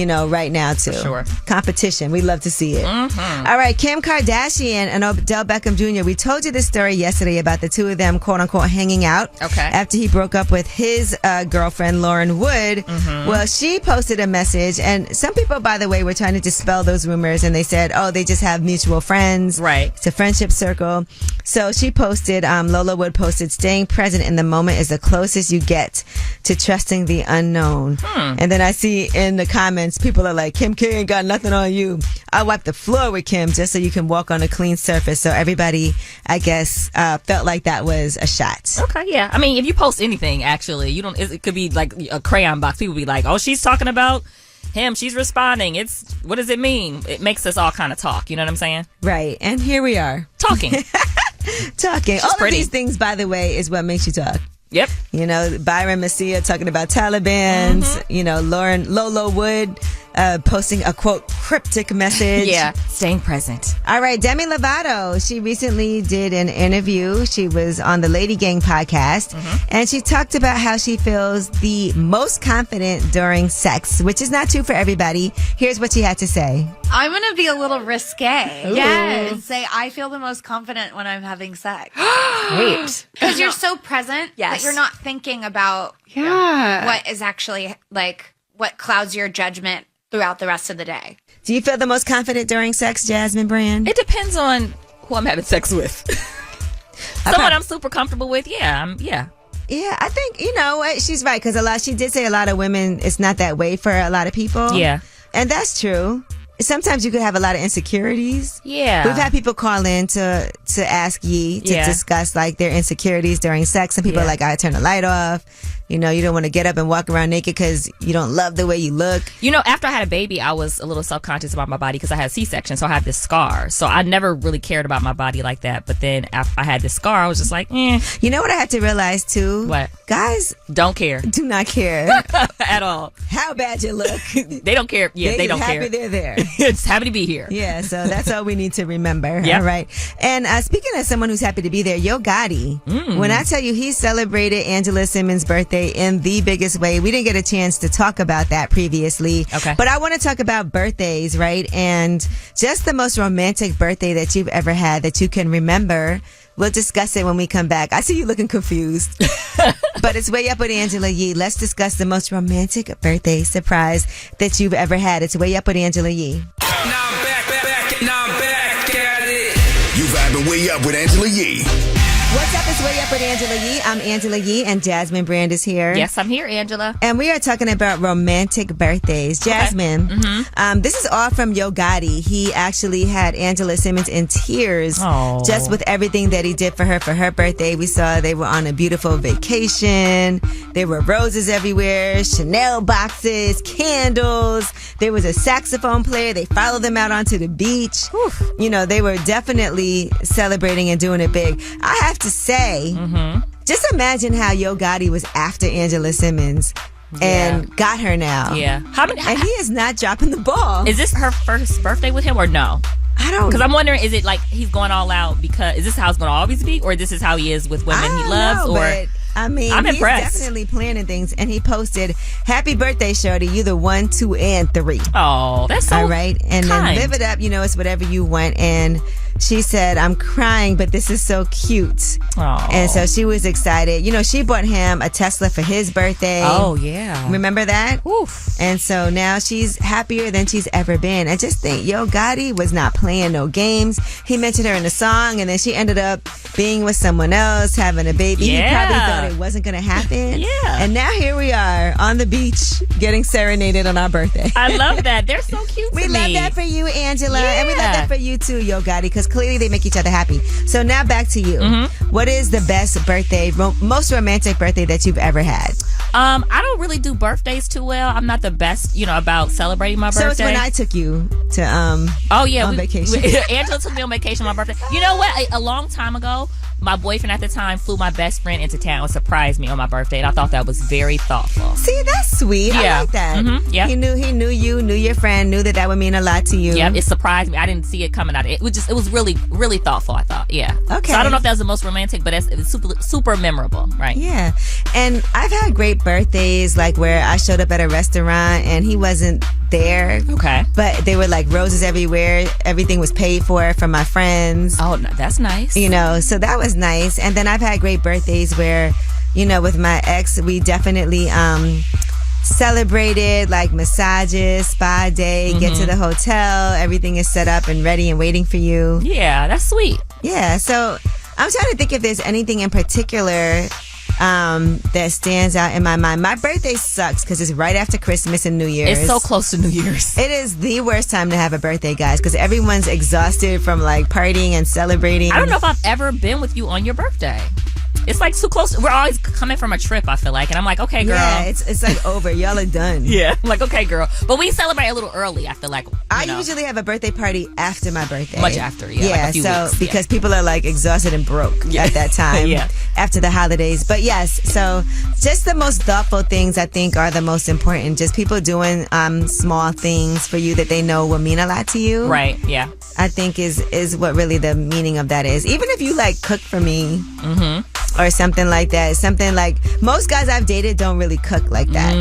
right now too. Sure. Competition. We love to see it. Mm-hmm. All right, Kim Kardashian and Odell Beckham Jr. We told you this story yesterday about the two of them, quote unquote, hanging out. Okay. After he broke up with his girlfriend, Lauren Wood. Mm-hmm. Well, she posted a message, and some people, by the way, were trying to dispel those rumors, and they said, oh, they just have mutual friends. Right. It's a friendship circle. So she posted, Lola Wood posted, staying present in the moment is the closest you get to trusting the unknown. And then I see in the comments, people are like, Kim K ain't got nothing on you. I'll wipe the floor with Kim just so you can walk on a clean surface. So everybody, I guess, felt like that was a shot. Okay, yeah. I mean, if you post anything, actually, it could be like a crayon box. People be like, oh, she's talking about him. She's responding. What does it mean? It makes us all kind of talk. You know what I'm saying? Right. And here we are. Talking. Talking. All of these things, by the way, is what makes you talk. Yep. Byron Messia talking about Taliban's, Lola Wood posting a, quote, cryptic message. Yeah, staying present. All right, Demi Lovato, she recently did an interview. She was on the Lady Gang podcast, and she talked about how she feels the most confident during sex, which is not true for everybody. Here's what she had to say. I'm going to be a little risque. Ooh. Yes. Say I feel the most confident when I'm having sex. Great. Because you're so present that you're not thinking about what is actually what clouds your judgment throughout the rest of the day. Do you feel the most confident during sex, Jasmine Brand? It depends on who I'm having sex with. Someone I'm super comfortable with, yeah. Yeah, I think, she's right, because she did say a lot of women, it's not that way for a lot of people. Yeah. And that's true. Sometimes you could have a lot of insecurities. Yeah. We've had people call in to ask Yee to discuss their insecurities during sex. Some people are like, I turn the light off. You don't want to get up and walk around naked because you don't love the way you look. After I had a baby, I was a little self-conscious about my body because I had a C-section, so I have this scar. So I never really cared about my body like that. But then after I had this scar, I was just like, eh. You know what I had to realize too? What? Guys don't care. Do not care. At all. How bad you look. They don't care. Yeah, they don't care. Happy they're there. Just happy to be here. Yeah, so that's all we need to remember. Yeah. All right. And speaking of someone who's happy to be there, Yo Gotti. When I tell you he celebrated Angela Simmons' birthday in the biggest way, we didn't get a chance to talk about that previously. Okay. But I want to talk about birthdays, right? And just the most romantic birthday that you've ever had that you can remember. We'll discuss it when we come back. I see you looking confused. But it's Way Up with Angela Yee. Let's discuss the most romantic birthday surprise that you've ever had. It's Way Up with Angela Yee. Now I'm back at it. You vibing Way Up with Angela Yee. What's up? It's Way Up with Angela Yee. I'm Angela Yee, and Jasmine Brand is here. Yes, I'm here, Angela. And we are talking about romantic birthdays. Jasmine, this is all from Yo Gotti. He actually had Angela Simmons in tears just with everything that he did for her birthday. We saw they were on a beautiful vacation. There were roses everywhere, Chanel boxes, candles. There was a saxophone player. They followed them out onto the beach. They were definitely celebrating and doing it big. I have to say, just imagine how Yo Gotti was after Angela Simmons and got her now. Yeah. And he is not dropping the ball. Is this her first birthday with him or no? I don't know. Because I'm wondering, is it like he's going all out because, is this how it's going to always be? Or this is how he is with women he loves? But I'm he's impressed. Definitely planning things. And he posted, happy birthday, shorty. You the 1, 2, and 3. Oh, that's so all right. And kind. Then live it up. It's whatever you want. And she said, I'm crying, but this is so cute. Oh. And so she was excited. She bought him a Tesla for his birthday. Oh, yeah. Remember that? Oof. And so now she's happier than she's ever been. I just think Yo Gotti was not playing no games. He mentioned her in the song, and then she ended up being with someone else, having a baby. Yeah. He probably thought it wasn't going to happen. Yeah. And now here we are on the beach getting serenaded on our birthday. I love that. They're so cute to We me. love that for you, Angela. Yeah. And we love that for you too, Yo Gotti, because clearly they make each other happy. So now back to you. What is the best birthday, most romantic birthday that you've ever had? I don't really do birthdays too well. I'm not the best, about celebrating my birthday. So it's when I took you to on vacation. Angela took me on vacation on my birthday. You know what? A long time ago, my boyfriend at the time flew my best friend into town and surprised me on my birthday, and I thought that was very thoughtful. See, that's sweet. Yeah. I like that. Yeah. He knew you, knew your friend, knew that would mean a lot to you. Yeah, it surprised me. I didn't see it coming out. It was really, really thoughtful, I thought. Yeah. Okay. So I don't know if that was the most romantic, but it was super, super memorable, right? Yeah. And I've had great birthdays, like where I showed up at a restaurant and he wasn't there. Okay. But they were like roses everywhere. Everything was paid for from my friends. Oh, that's nice. You know, so that was nice. And then I've had great birthdays where, you know, with my ex, we definitely celebrated like massages, spa day, get to the hotel. Everything is set up and ready and waiting for you. Yeah, that's sweet. Yeah, so I'm trying to think if there's anything in particular that stands out in my mind. My birthday sucks because it's right after Christmas and New Year's. It's so close to New Year's. It is the worst time to have a birthday, guys, because everyone's exhausted from like partying and celebrating. I don't know if I've ever been with you on your birthday. It's like too close. We're always coming from a trip, I feel like. And I'm like, okay, girl. Yeah, it's like over. Y'all are done. Yeah. I'm like, okay, girl. But we celebrate a little early, I feel like. I usually have a birthday party after my birthday. Much after, yeah. Yeah, like a few so weeks, because people are like exhausted and broke at that time. Yeah. After the holidays. But yes, so just the most thoughtful things I think are the most important. Just people doing small things for you that they know will mean a lot to you. Right, yeah. I think is what really the meaning of that is. Even if you like cook for me or something like that. Something like most guys I've dated don't really cook like that.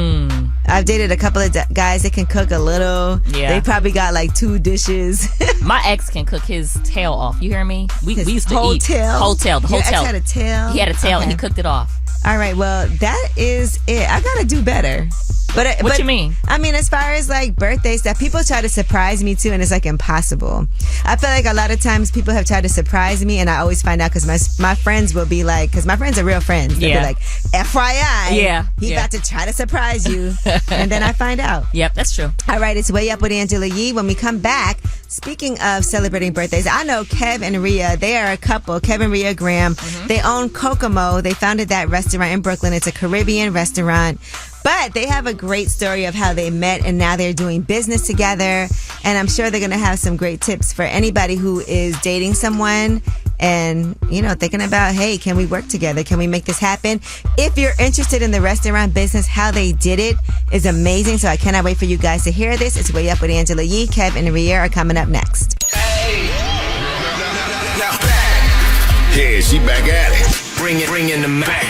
I've dated a couple of guys that can cook a little. Yeah. They probably got like 2 dishes. My ex can cook his tail off. You hear me? We used to eat. Tail? The whole Your tail. ex had a tail? He had a tail Okay. and he cooked it off. All right, well, that is it. I gotta do better. But What you mean? I mean, as far as like birthday stuff, people try to surprise me too, and it's like impossible. I feel like a lot of times people have tried to surprise me, and I always find out because my friends will be like, because my friends are real friends. They'll be like, FYI, he about to try to surprise you, and then I find out. Yep, that's true. All right, it's Way Up with Angela Yee. When we come back, speaking of celebrating birthdays, I know Kev and Rhea. They are a couple. Kev and Rhea Graham. They own Kokomo. They founded that restaurant in Brooklyn. It's a Caribbean restaurant. But they have a great story of how they met and now they're doing business together. And I'm sure they're going to have some great tips for anybody who is dating someone and, you know, thinking about, hey, can we work together? Can we make this happen? If you're interested in the restaurant business, how they did it is amazing. So I cannot wait for you guys to hear this. It's Way Up with Angela Yee. Kev and Rhea are coming up next. Yeah, she back at it. Bring in the Mac.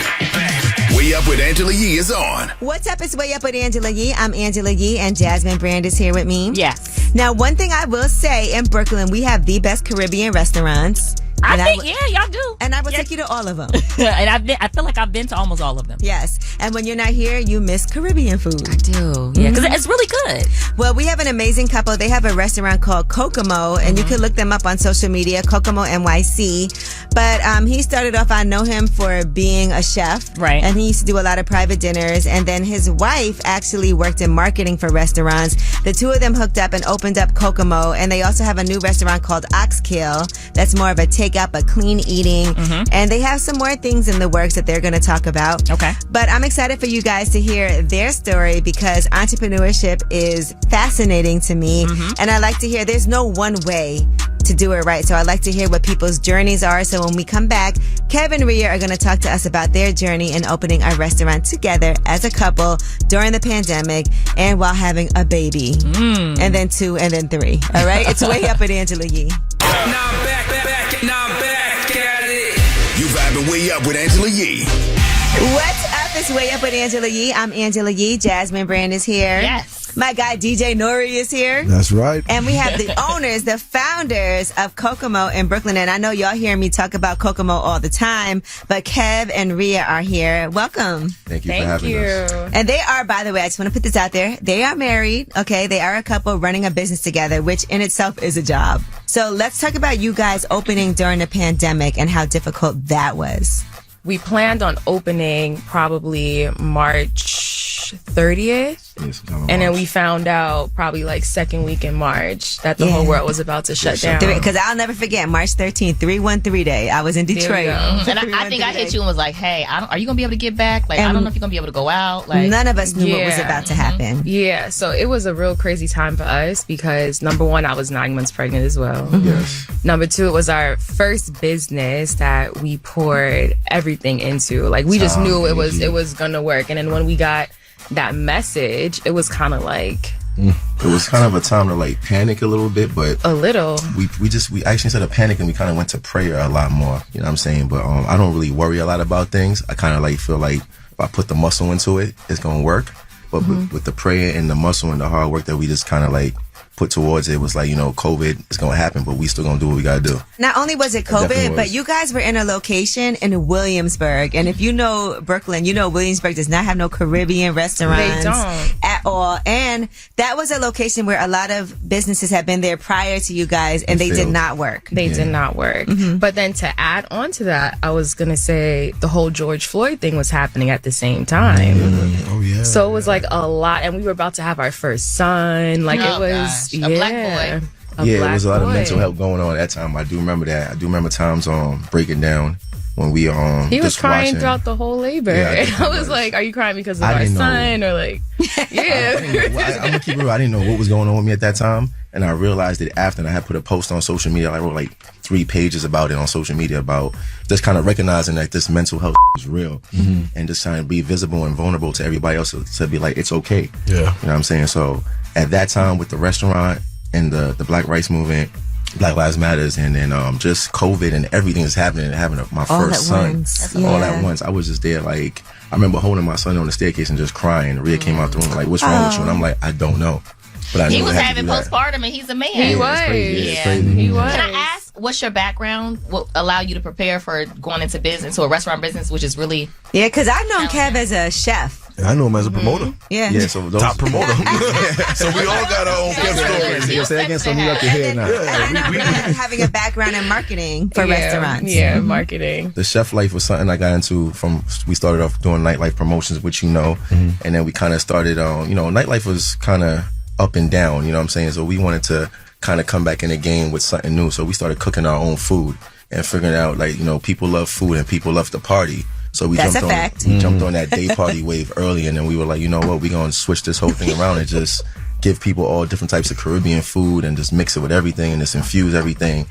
Way Up with Angela Yee is on. What's up? It's Way Up with Angela Yee. I'm Angela Yee, and Jasmine Brand is here with me. Yes. Now, one thing I will say, in Brooklyn, we have the best Caribbean restaurants. I think, y'all do. And I will take you to all of them. And I feel like I've been to almost all of them. Yes. And when you're not here, you miss Caribbean food. I do. Yeah, because it's really good. Well, we have an amazing couple. They have a restaurant called Kokomo, and you can look them up on social media, Kokomo NYC. But he started off, I know him for being a chef. Right. And he used to do a lot of private dinners. And then his wife actually worked in marketing for restaurants. The two of them hooked up and opened up Kokomo. And they also have a new restaurant called Oxkill. That's more of a takeout, but clean eating. And they have some more things in the works that they're going to talk about. Okay. But I'm excited for you guys to hear their story because entrepreneurship is fascinating to me. And I like to hear there's no one way to do it right. So I like to hear what people's journeys are. So when we come back, Kev and Rhea are going to talk to us about their journey in opening a restaurant together as a couple during the pandemic and while having a baby. And then 2 and then 3. All right? It's Way Up with Angela Yee. Now I'm back at it. You vibing Way Up with Angela Yee. What's up? It's Way Up with Angela Yee. I'm Angela Yee. Jasmine Brand is here. Yes. My guy DJ Nori is here. That's right. And we have the owners, the founders of Kokomo in Brooklyn. And I know y'all hear me talk about Kokomo all the time, but Kev and Rhea are here. Welcome. Thank you for having us. And they are, by the way, I just want to put this out there. They are married. Okay. They are a couple running a business together, which in itself is a job. So let's talk about you guys opening during the pandemic and how difficult that was. We planned on opening probably March 30th. And then we found out probably like second week in March that the whole world was about to shut down. Because I'll never forget March 13th, 313 day. I was in Detroit. And I think I hit you and was like, hey, are you going to be able to get back? Like, I don't know if you're going to be able to go out. Like, none of us knew what was about to happen. Yeah, so it was a real crazy time for us because number one, I was 9 months pregnant as well. Yes. Number two, it was our first business that we poured everything into. Like, we just knew it was going to work. And then when we got that message, it was kind of like it was kind of a time to like panic a little bit, but a little. We actually instead of panicking, we kind of went to prayer a lot more. You know what I'm saying? But I don't really worry a lot about things. I kind of like feel like if I put the muscle into it, it's gonna work. But with the prayer and the muscle and the hard work that we just kind of like put towards it, was like, COVID is going to happen, but we still going to do what we got to do. Not only was it COVID, but you guys were in a location in Williamsburg. And if you know Brooklyn, you know Williamsburg does not have no Caribbean restaurants. They don't. At all. And that was a location where a lot of businesses had been there prior to you guys, and they did not work. They did not work. But then to add on to that, I was going to say the whole George Floyd thing was happening at the same time. Oh, yeah. So it was like a lot. And we were about to have our first son. Like it was... A black boy. It was a lot of mental health going on at that time. I do remember that. I do remember times breaking down when we he was crying throughout the whole labor. And I was like, are you crying because of our son? Or like, yeah. I'm gonna keep it real. I didn't know what was going on with me at that time. And I realized it after, and I had put a post on social media. I wrote like 3 pages about it on social media, about just kind of recognizing that this mental health is real, and just trying to be visible and vulnerable to everybody else, to be like, it's okay. Yeah. You know what I'm saying? So at that time, with the restaurant and the Black Rights Movement, Black Lives Matters, and then just COVID and everything that's happening, and having my first son all at once, I was just there. Like, I remember holding my son on the staircase and just crying. Rhea came out the room like, what's wrong with you? And I'm like, I don't know. But He was having postpartum, and he's a man. He was. He was. Can I ask, what's your background? What allowed you to prepare for going into business, to a restaurant business, which is really... Yeah, because I've known Kev as a chef. I know him as a promoter. Yeah. Yeah, so those top promoter. So we all got our own Kev stories. Say again, so we up to here now. Having a background in marketing for restaurants. Yeah, marketing. The chef life was something I got into from, we started off doing nightlife promotions, which and then we kind of started on, nightlife was kind of up and down, you know what I'm saying? So we wanted to kind of come back in the game with something new. So we started cooking our own food and figuring out, like, people love food and people love to party. So we jumped on that day party wave early, and then we were like, you know what, we're going to switch this whole thing around and just give people all different types of Caribbean food and just mix it with everything and just infuse everything.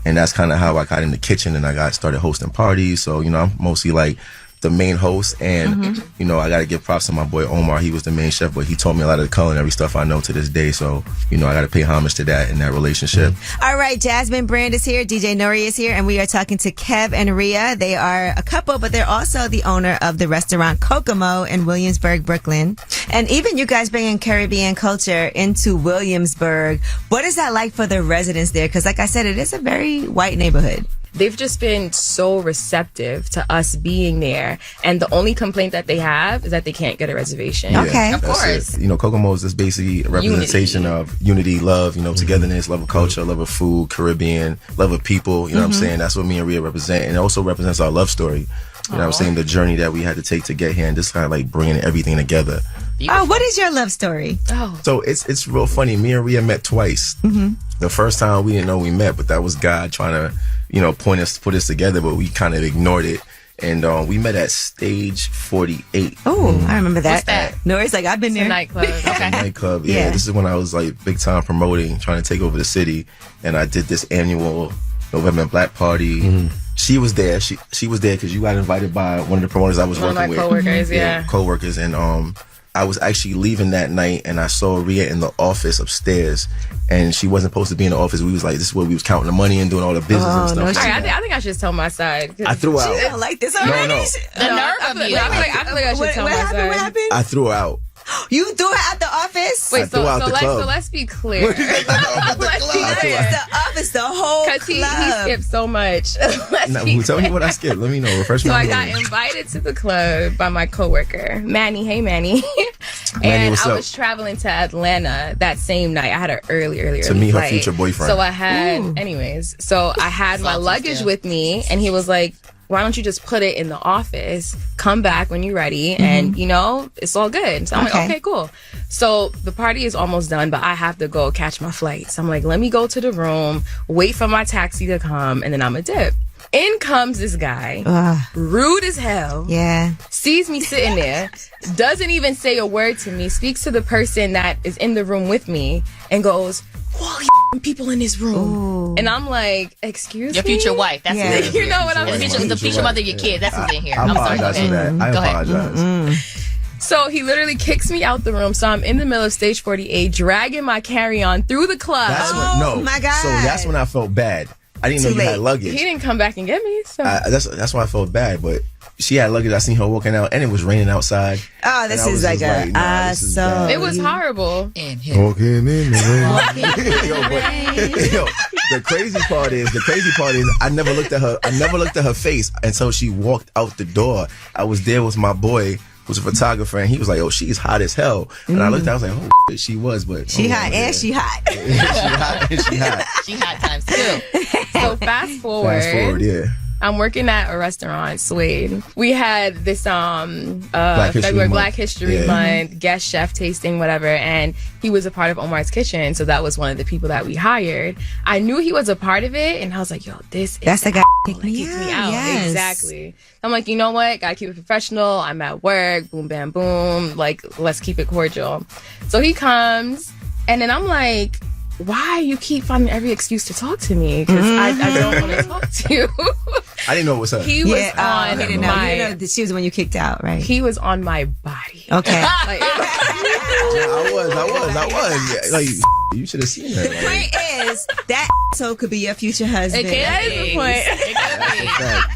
And that's kind of how I got in the kitchen, and I started hosting parties. So, I'm mostly like the main host, and I got to give props to my boy Omar. He was the main chef, but he taught me a lot of the culinary stuff I know to this day. So, I got to pay homage to that in that relationship. All right, Jasmine Brand is here, DJ Nori is here, and we are talking to Kev and Rhea. They are a couple, but they're also the owner of the restaurant Kokomo in Williamsburg, Brooklyn. And even you guys bringing Caribbean culture into Williamsburg. What is that like for the residents there? Because like I said, it is a very white neighborhood. They've just been so receptive to us being there. And the only complaint that they have is that they can't get a reservation. Okay. Of course. Kokomo is just basically a representation of unity, love, togetherness, love of culture, love of food, Caribbean, love of people. You know what I'm saying? That's what me and Rhea represent. And it also represents our love story. You know what I'm saying? The journey that we had to take to get here, and just kind of like bringing everything together. Oh, what is your love story? Oh. So it's real funny. Me and Rhea met twice. The first time we didn't know we met, but that was God trying to, put us together, but we kind of ignored it. And we met at Stage 48. Oh, I remember that. What's that? Nori's like, I've been there. A nightclub. Okay. Nightclub. Yeah, this is when I was like big time promoting, trying to take over the city. And I did this annual November Black Party. She was there. She was there because you got invited by one of the promoters I was working with. Coworkers, coworkers. And I was actually leaving that night, and I saw Rhea in the office upstairs, and she wasn't supposed to be in the office. We was like, this is where we was counting the money and doing all the business and stuff. No, I think I should tell my side. I threw her out. She don't like this already. No. The nerve of you. I feel like I should tell my side. What happened? I threw her out. You threw her at the office? Wait, so let's be clear. Let's be clear. The office, the whole club. Because he skipped so much. Tell me what I skipped. Let me know. Refresh my memory. I got invited to the club by my coworker, Manny. Hey, Manny. Manny, and what's I up? was traveling to Atlanta that same night. I had an early to meet flight. her future boyfriend. So I had, my luggage with me, and he was like, why don't you just put it in the office, come back when you're ready, and, it's all good. So I'm like, okay, cool. So the party is almost done, but I have to go catch my flight. So I'm like, let me go to the room, wait for my taxi to come, and then I'm a dip. In comes this guy, rude as hell. Yeah. Sees me sitting there, doesn't even say a word to me, speaks to the person that is in the room with me, and goes, all people in this room. Ooh. And I'm like, excuse Your me? future wife. That's what it is. You know what I'm saying? The future mother of your kids. That's what's in here. I apologize for that. I Go apologize. ahead. So he literally kicks me out the room. So I'm in the middle of Stage 48, dragging my carry-on through the club. My God. So that's when I felt bad. I didn't know you had luggage. He didn't come back and get me. So. That's why I felt bad. But she had luggage. I seen her walking out, and it was raining outside. Oh, this is like a so. It was horrible. Walking in the Yo, the crazy part is I never looked at her face until she walked out the door. I was there with my boy, who's a photographer, and he was like, "Oh, she's hot as hell." And I looked, I was like, "Oh, shit, she was." But she hot and she hot. She hot and she hot. She hot times two. So fast forward, yeah. I'm working at a restaurant, Suede. We had this Black History Month guest chef tasting, whatever, and he was a part of Omar's Kitchen, so that was one of the people that we hired. I knew he was a part of it, and I was like, "Yo, that's the guy kicked me out." Yes. Exactly. I'm like, you know what? Gotta keep it professional. I'm at work. Boom, bam, boom. Like, let's keep it cordial. So he comes, and then I'm like, why you keep finding every excuse to talk to me? Because I don't want to talk to you. I didn't know it was her. He was on he didn't know. You know that she was the one you kicked out, right? He was on my body. Okay. Like, I was. Like, you should have seen her. The point is, that asshole could be your future husband. That is the point.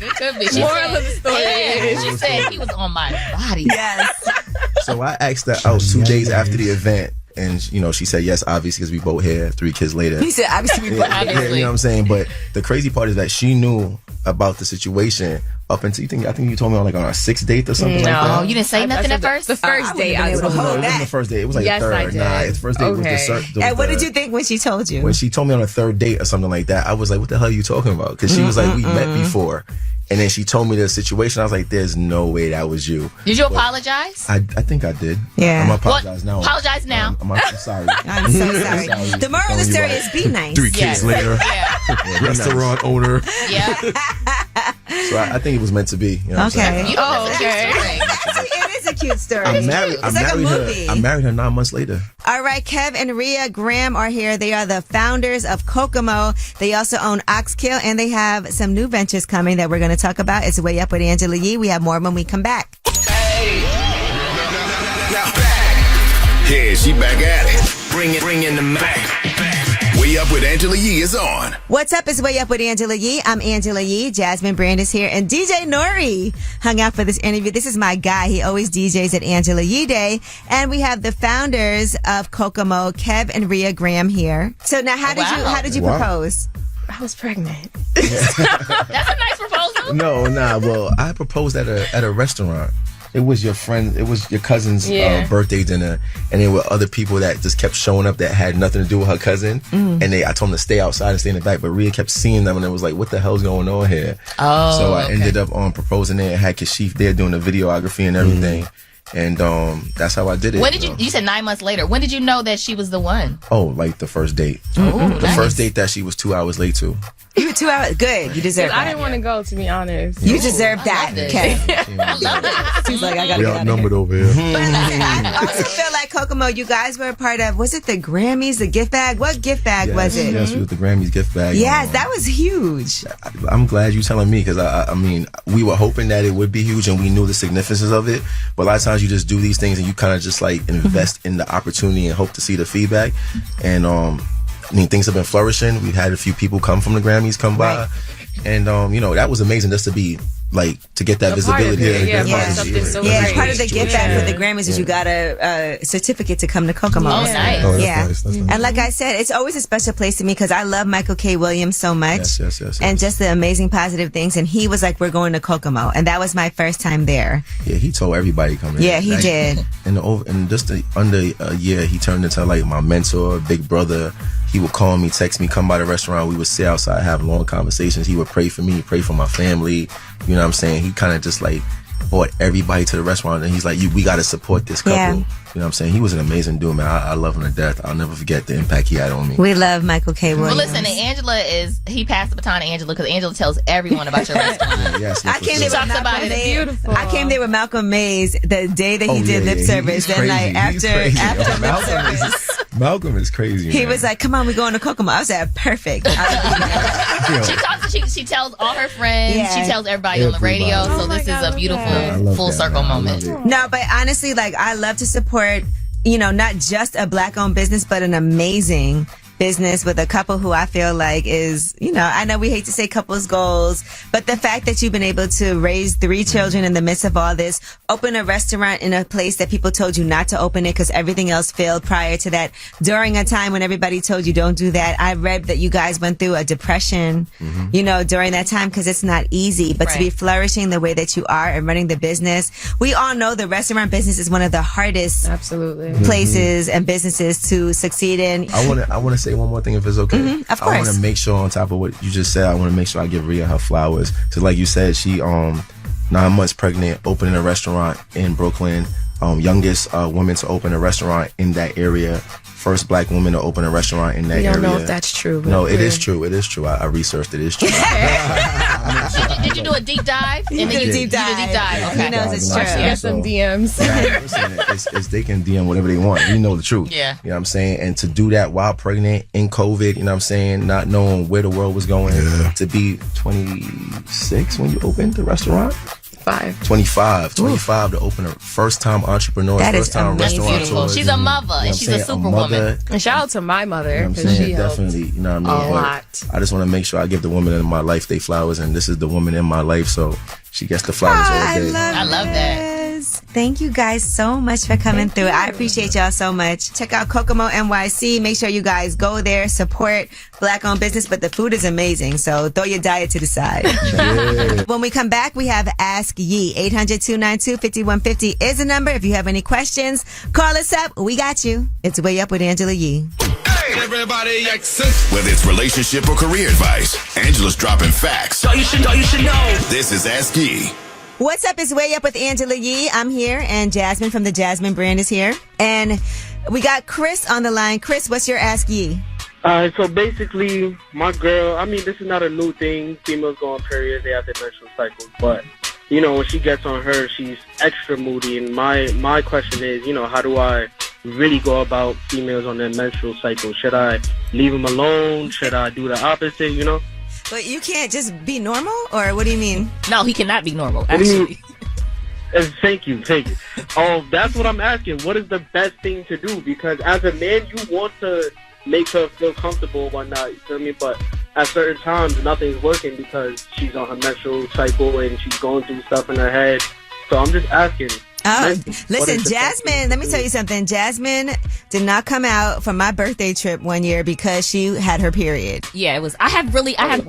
It could be. Moral of the story is, she said he was on my body. Yes. So I asked her out 2 days after the event. And, she said yes, obviously, because we both had 3 kids later. He said, obviously, we both yeah, you know what I'm saying? But the crazy part is that she knew about the situation up until, I think you told me on our 6th date or something like that. No, you didn't say nothing at first? The first date, I it wasn't the first date. It was like yes, the third. I did. Nah, the first date was the And what did you think when she told you? When she told me on the 3rd date or something like that, I was like, what the hell are you talking about? Because she was like, we met before. And then she told me the situation. I was like, there's no way that was you. Did you apologize? I think I did. Yeah. I'm apologize now. Apologize now. I'm sorry. I'm so sorry. The moral of the story is be nice. 3 kids later. Yeah. Restaurant owner. Yeah. So I think it was meant to be. You know what I'm saying? Okay. It is a cute story. I married movie. her 9 months later. All right, Kev and Rhea Graham are here. They are the founders of Kokomo. They also own Oxkill, and they have some new ventures coming that we're going to talk about. It's Way Up with Angela Yee. We have more when we come back. Yeah, she back at it. Bring in the Mac. Way Up with Angela Yee is on. What's up? It's Way Up with Angela Yee. I'm Angela Yee. Jasmine Brand is here. And DJ Nori hung out for this interview. This is my guy. He always DJs at Angela Yee Day. And we have the founders of Kokomo, Kev and Rhea Graham here. So now how did you propose? I was pregnant. That's a nice proposal. No, well, I proposed at a restaurant. It was your friend, it was your cousin's birthday dinner, and there were other people that just kept showing up that had nothing to do with her cousin. And I told them to stay outside and stay in the back, but Rhea kept seeing them, and it was like, what the hell's going on here? Oh, so I ended up proposing there and had Kashif there doing the videography and everything. And that's how I did it. When did you said 9 months later. When did you know that she was the one? Oh, like the first date. Oh, the first date that she was 2 hours late to. You were 2 hours. Good. You deserve that. I didn't want to go, to be honest. You deserve that. Okay. I love it. She's like, I gotta We get out of outnumbered here. over here. But I also feel like Kokomo, you guys were a part of, was it the Grammys, the gift bag? What gift bag was it? Yes, it was the Grammys gift bag. Yes, that was huge. I'm glad you're telling me, because I mean, we were hoping that it would be huge and we knew the significance of it. But a lot of times you just do these things and you kind of just like invest in the opportunity and hope to see the feedback. And I mean, things have been flourishing. We've had a few people come from the Grammys come by. Right. And, that was amazing just to be, like, to get that visibility. Part of the gift bag for the Grammys is you got a certificate to come to Kokomo. Oh, nice. Oh, that's Yeah. nice. That's nice. And like I said, it's always a special place to me because I love Michael K. Williams so much. Yes. And just the amazing positive things. And he was like, we're going to Kokomo. And that was my first time there. Yeah, he told everybody coming. Yeah, he did. And just under a year, he turned into like my mentor, big brother. He would call me, text me, come by the restaurant. We would sit outside, have long conversations. He would pray for me, pray for my family. You know what I'm saying? He kind of just like brought everybody to the restaurant, and he's like, we got to support this couple. Yeah. You know what I'm saying? He was an amazing dude, man. I love him to death. I'll never forget the impact he had on me. We love Michael K. Williams. Well, listen, he passed the baton to Angela because Angela tells everyone about your restaurant. Yes, I came there with Talks about Malcolm it. Mays. Beautiful. I came there with Malcolm Mays the day that he did lip service. He's Then like crazy. after He's lip crazy. service, Malcolm is crazy. he man. was like, "Come on, we going to Kokomo." I was like, "Perfect." She tells all her friends. Yeah. She tells everybody on the radio. Everybody. So this is a beautiful I love full that, circle man. I moment. love it. No, but honestly, like I love to support, not just a black-owned business, but an amazing business with a couple who I feel like is, I know we hate to say couples goals, but the fact that you've been able to raise 3 children in the midst of all this, open a restaurant in a place that people told you not to open it because everything else failed prior to that, during a time when everybody told you don't do that. I read that you guys went through a depression, during that time because it's not easy, but to be flourishing the way that you are and running the business. We all know the restaurant business is one of the hardest places and businesses to succeed in. I want to say one more thing if it's okay. Of course. I want to make sure on top of what you just said, I want to make sure I give Rhea her flowers. So like you said, she 9 months pregnant, opening a restaurant in Brooklyn, youngest woman to open a restaurant in that area. First black woman to open a restaurant in that area. I don't know if that's true. No, it is true. It is true. I researched it. It's true. Did you do a deep dive? You did a deep dive. Okay. He knows it's true. She has some DMs. Listen, they can DM whatever they want. You know the truth. Yeah. You know what I'm saying? And to do that while pregnant, in COVID, you know what I'm saying? Not knowing where the world was going. To be 26 when you opened the restaurant? 25 to open a first-time entrepreneur, first-time restaurateur. She's a mother, and she's a superwoman. And shout out to my mother, because she helped definitely, you know what I mean? a lot. I just want to make sure I give the woman in my life their flowers, and this is the woman in my life, so she gets the flowers all day. I love that. Thank you guys so much for coming through. I appreciate y'all so much. Check out Kokomo NYC. Make sure you guys go there, support black-owned business, but the food is amazing, so throw your diet to the side. When we come back, we have Ask Yee. 800-292-5150 is the number. If you have any questions, call us up. We got you. It's Way Up with Angela Yee. Hey, everybody, whether it's relationship or career advice, Angela's dropping facts. So you should know. This is Ask Yee. What's up? It's Way Up with Angela Yee. I'm here, and Jasmine from the Jasmine brand is here. And we got Chris on the line. Chris, what's your Ask Yee? So basically, my girl, this is not a new thing. Females go on periods, they have their menstrual cycles. But, when she gets on her, she's extra moody. And my question is, how do I really go about females on their menstrual cycle? Should I leave them alone? Should I do the opposite, But you can't just be normal, or what do you mean? No, he cannot be normal, actually. Thank you. That's what I'm asking. What is the best thing to do? Because as a man, you want to make her feel comfortable and whatnot, you feel me? But at certain times, nothing's working because she's on her menstrual cycle and she's going through stuff in her head. So I'm just asking. Listen, Jasmine, let me tell you something. Jasmine did not come out for my birthday trip one year because she had her period. Yeah, it was. I have really bad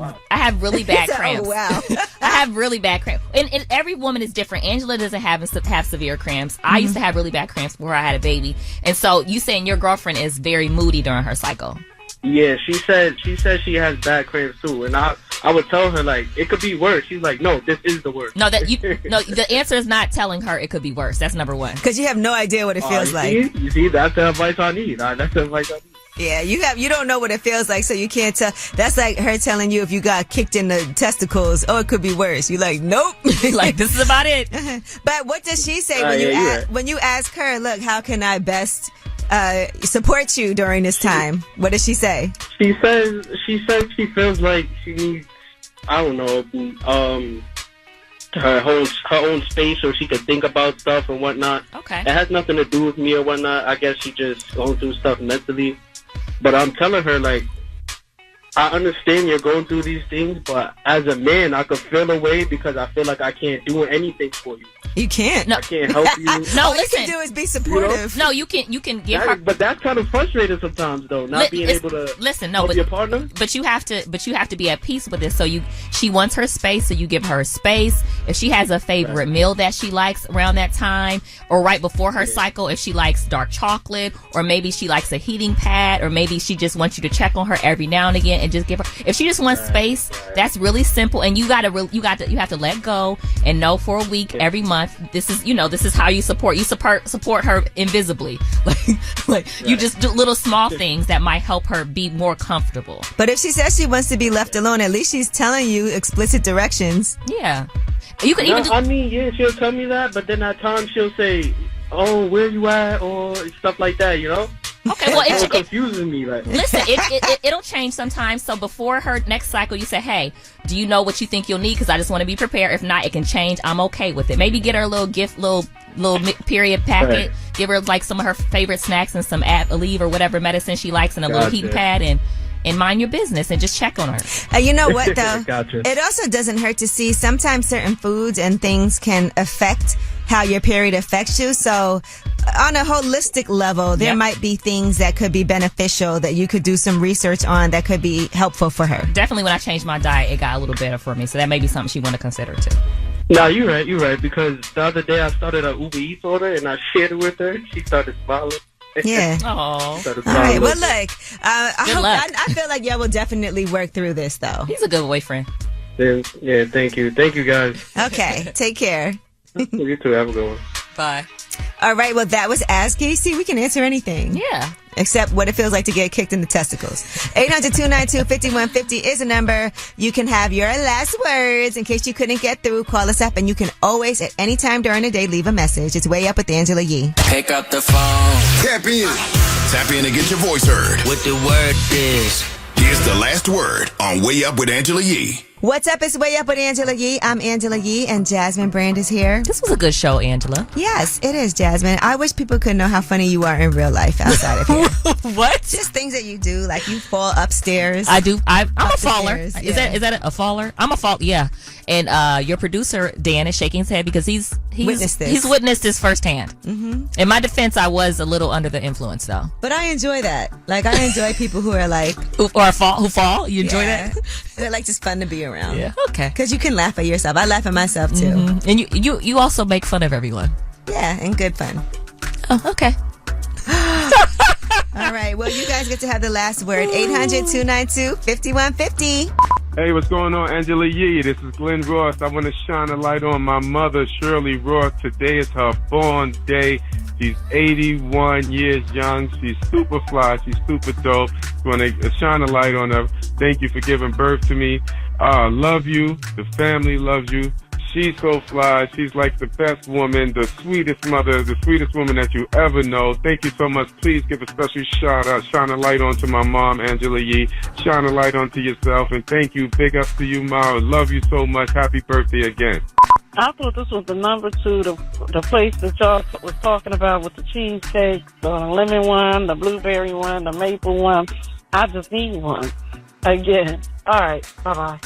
cramps. Oh, wow. I have really bad cramps. And every woman is different. Angela doesn't have severe cramps. I used to have really bad cramps before I had a baby. And so you saying your girlfriend is very moody during her cycle. Yeah, she said she has bad cramps too, and I would tell her like it could be worse. She's like, no, this is the worst. No, the answer is not telling her it could be worse. That's number one. Because you have no idea what it feels like. You see, that's the advice I need. That's the advice I need. Yeah, you don't know what it feels like, so you can't tell. That's like her telling you if you got kicked in the testicles, oh, it could be worse. You're like, nope. Like, this is about it. But what does she say when you ask her, look, how can I best support you during this time? What does she say? She says she feels like she needs, I don't know, her own space so she could think about stuff and whatnot. Okay. It has nothing to do with me or whatnot. I guess she just going through stuff mentally. But I'm telling her, like, I understand you're going through these things, but as a man, I could feel away because I feel like I can't do anything for you. You can't. No. I can't help you. No, all listen. You can do is be supportive. No, you can give her. But that's kind of frustrating sometimes, though, not being able to help your partner. But you have to be at peace with it. So she wants her space, so you give her space. If she has a favorite meal that she likes around that time, or right before her cycle, if she likes dark chocolate, or maybe she likes a heating pad, or maybe she just wants you to check on her every now and again and just give her. If she just wants space, that's really simple, and you have to let go and know for a week, every month. This is how you support her invisibly, you just do little small things that might help her be more comfortable. But if she says she wants to be left alone, at least she's telling you explicit directions. Yeah, you can even. Yeah, she'll tell me that, but then at times she'll say, "Oh, where you at?" or stuff like that, Okay, well, it's confusing me. Like, listen, it'll change sometimes. So before her next cycle, you say, hey, do you know what you think you'll need? Because I just want to be prepared. If not, it can change. I'm okay with it. Maybe get her a little gift, little period packet. Right. Give her like some of her favorite snacks and some Aleve or whatever medicine she likes, and a little heating pad, and mind your business and just check on her. You know what though? Gotcha. It also doesn't hurt to see sometimes certain foods and things can affect how your period affects you. So on a holistic level, there might be things that could be beneficial that you could do some research on that could be helpful for her. Definitely when I changed my diet, it got a little better for me. So that may be something she want to consider too. No, you're right. Because the other day I started a Uber Eats order and I shared it with her. She started smiling. Yeah. Oh. All right. Well, look. I feel like y'all will definitely work through this, though. He's a good boyfriend. Yeah. Thank you, guys. Okay. Take care. You too. Have a good one. Bye. All right. Well, that was Ask Casey. We can answer anything. Yeah. Except what it feels like to get kicked in the testicles. 800-292-5150 is a number. You can have your last words in case you couldn't get through. Call us up, and you can always, at any time during the day, leave a message. It's Way Up with Angela Yee. Pick up the phone. Tap in and get your voice heard. What the word is. Here's the last word on Way Up with Angela Yee. What's up? It's Way Up with Angela Yee. I'm Angela Yee, and Jasmine Brand is here. This was a good show, Angela. Yes, it is, Jasmine. I wish people could know how funny you are in real life outside of here. What? Just things that you do, like you fall upstairs. I do. I'm a faller. Stairs, Is that a faller? I'm a fall. Yeah. And your producer Dan is shaking his head because he's witnessed this. He's witnessed this firsthand. Mm-hmm. In my defense, I was a little under the influence though. But I enjoy that. Like I enjoy people who are like who fall. You enjoy that? They're like just fun to be around. Yeah. Okay. Because you can laugh at yourself. I laugh at myself too. Mm-hmm. And you also make fun of everyone. Yeah, and good fun. Oh, okay. All right. Well, you guys get to have the last word. 800-292-5150. Hey, what's going on, Angela Yee? This is Glenn Ross. I want to shine a light on my mother, Shirley Ross. Today is her born day. She's 81 years young. She's super fly. She's super dope. I want to shine a light on her. Thank you for giving birth to me. Love you. The family loves you. She's so fly. She's like the best woman, the sweetest mother, the sweetest woman that you ever know. Thank you so much. Please give a special shout out, shine a light on to my mom, Angela Yee. Shine a light on to yourself. And thank you. Big up to you, Ma. Love you so much. Happy birthday again. I thought this was the number 2, the place that y'all was talking about with the cheesecake, the lemon one, the blueberry one, the maple one. I just need one again. All right. Bye-bye.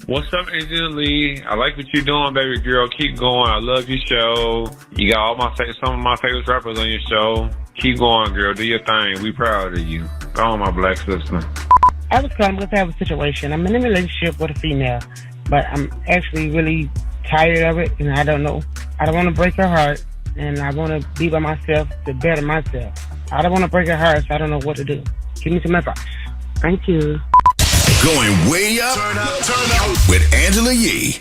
What's up, Angela Lee? I like what you're doing, baby girl. Keep going. I love your show. You got some of my favorite rappers on your show. Keep going, girl. Do your thing. We proud of you. Go on, my black sister. I was calling because I have a situation. I'm in a relationship with a female, but I'm actually really tired of it, and I don't know. I don't want to break her heart, and I want to be by myself to better myself. I don't want to break her heart, so I don't know what to do. Give me some advice. Thank you. Going way up, turn up with Angela Yee.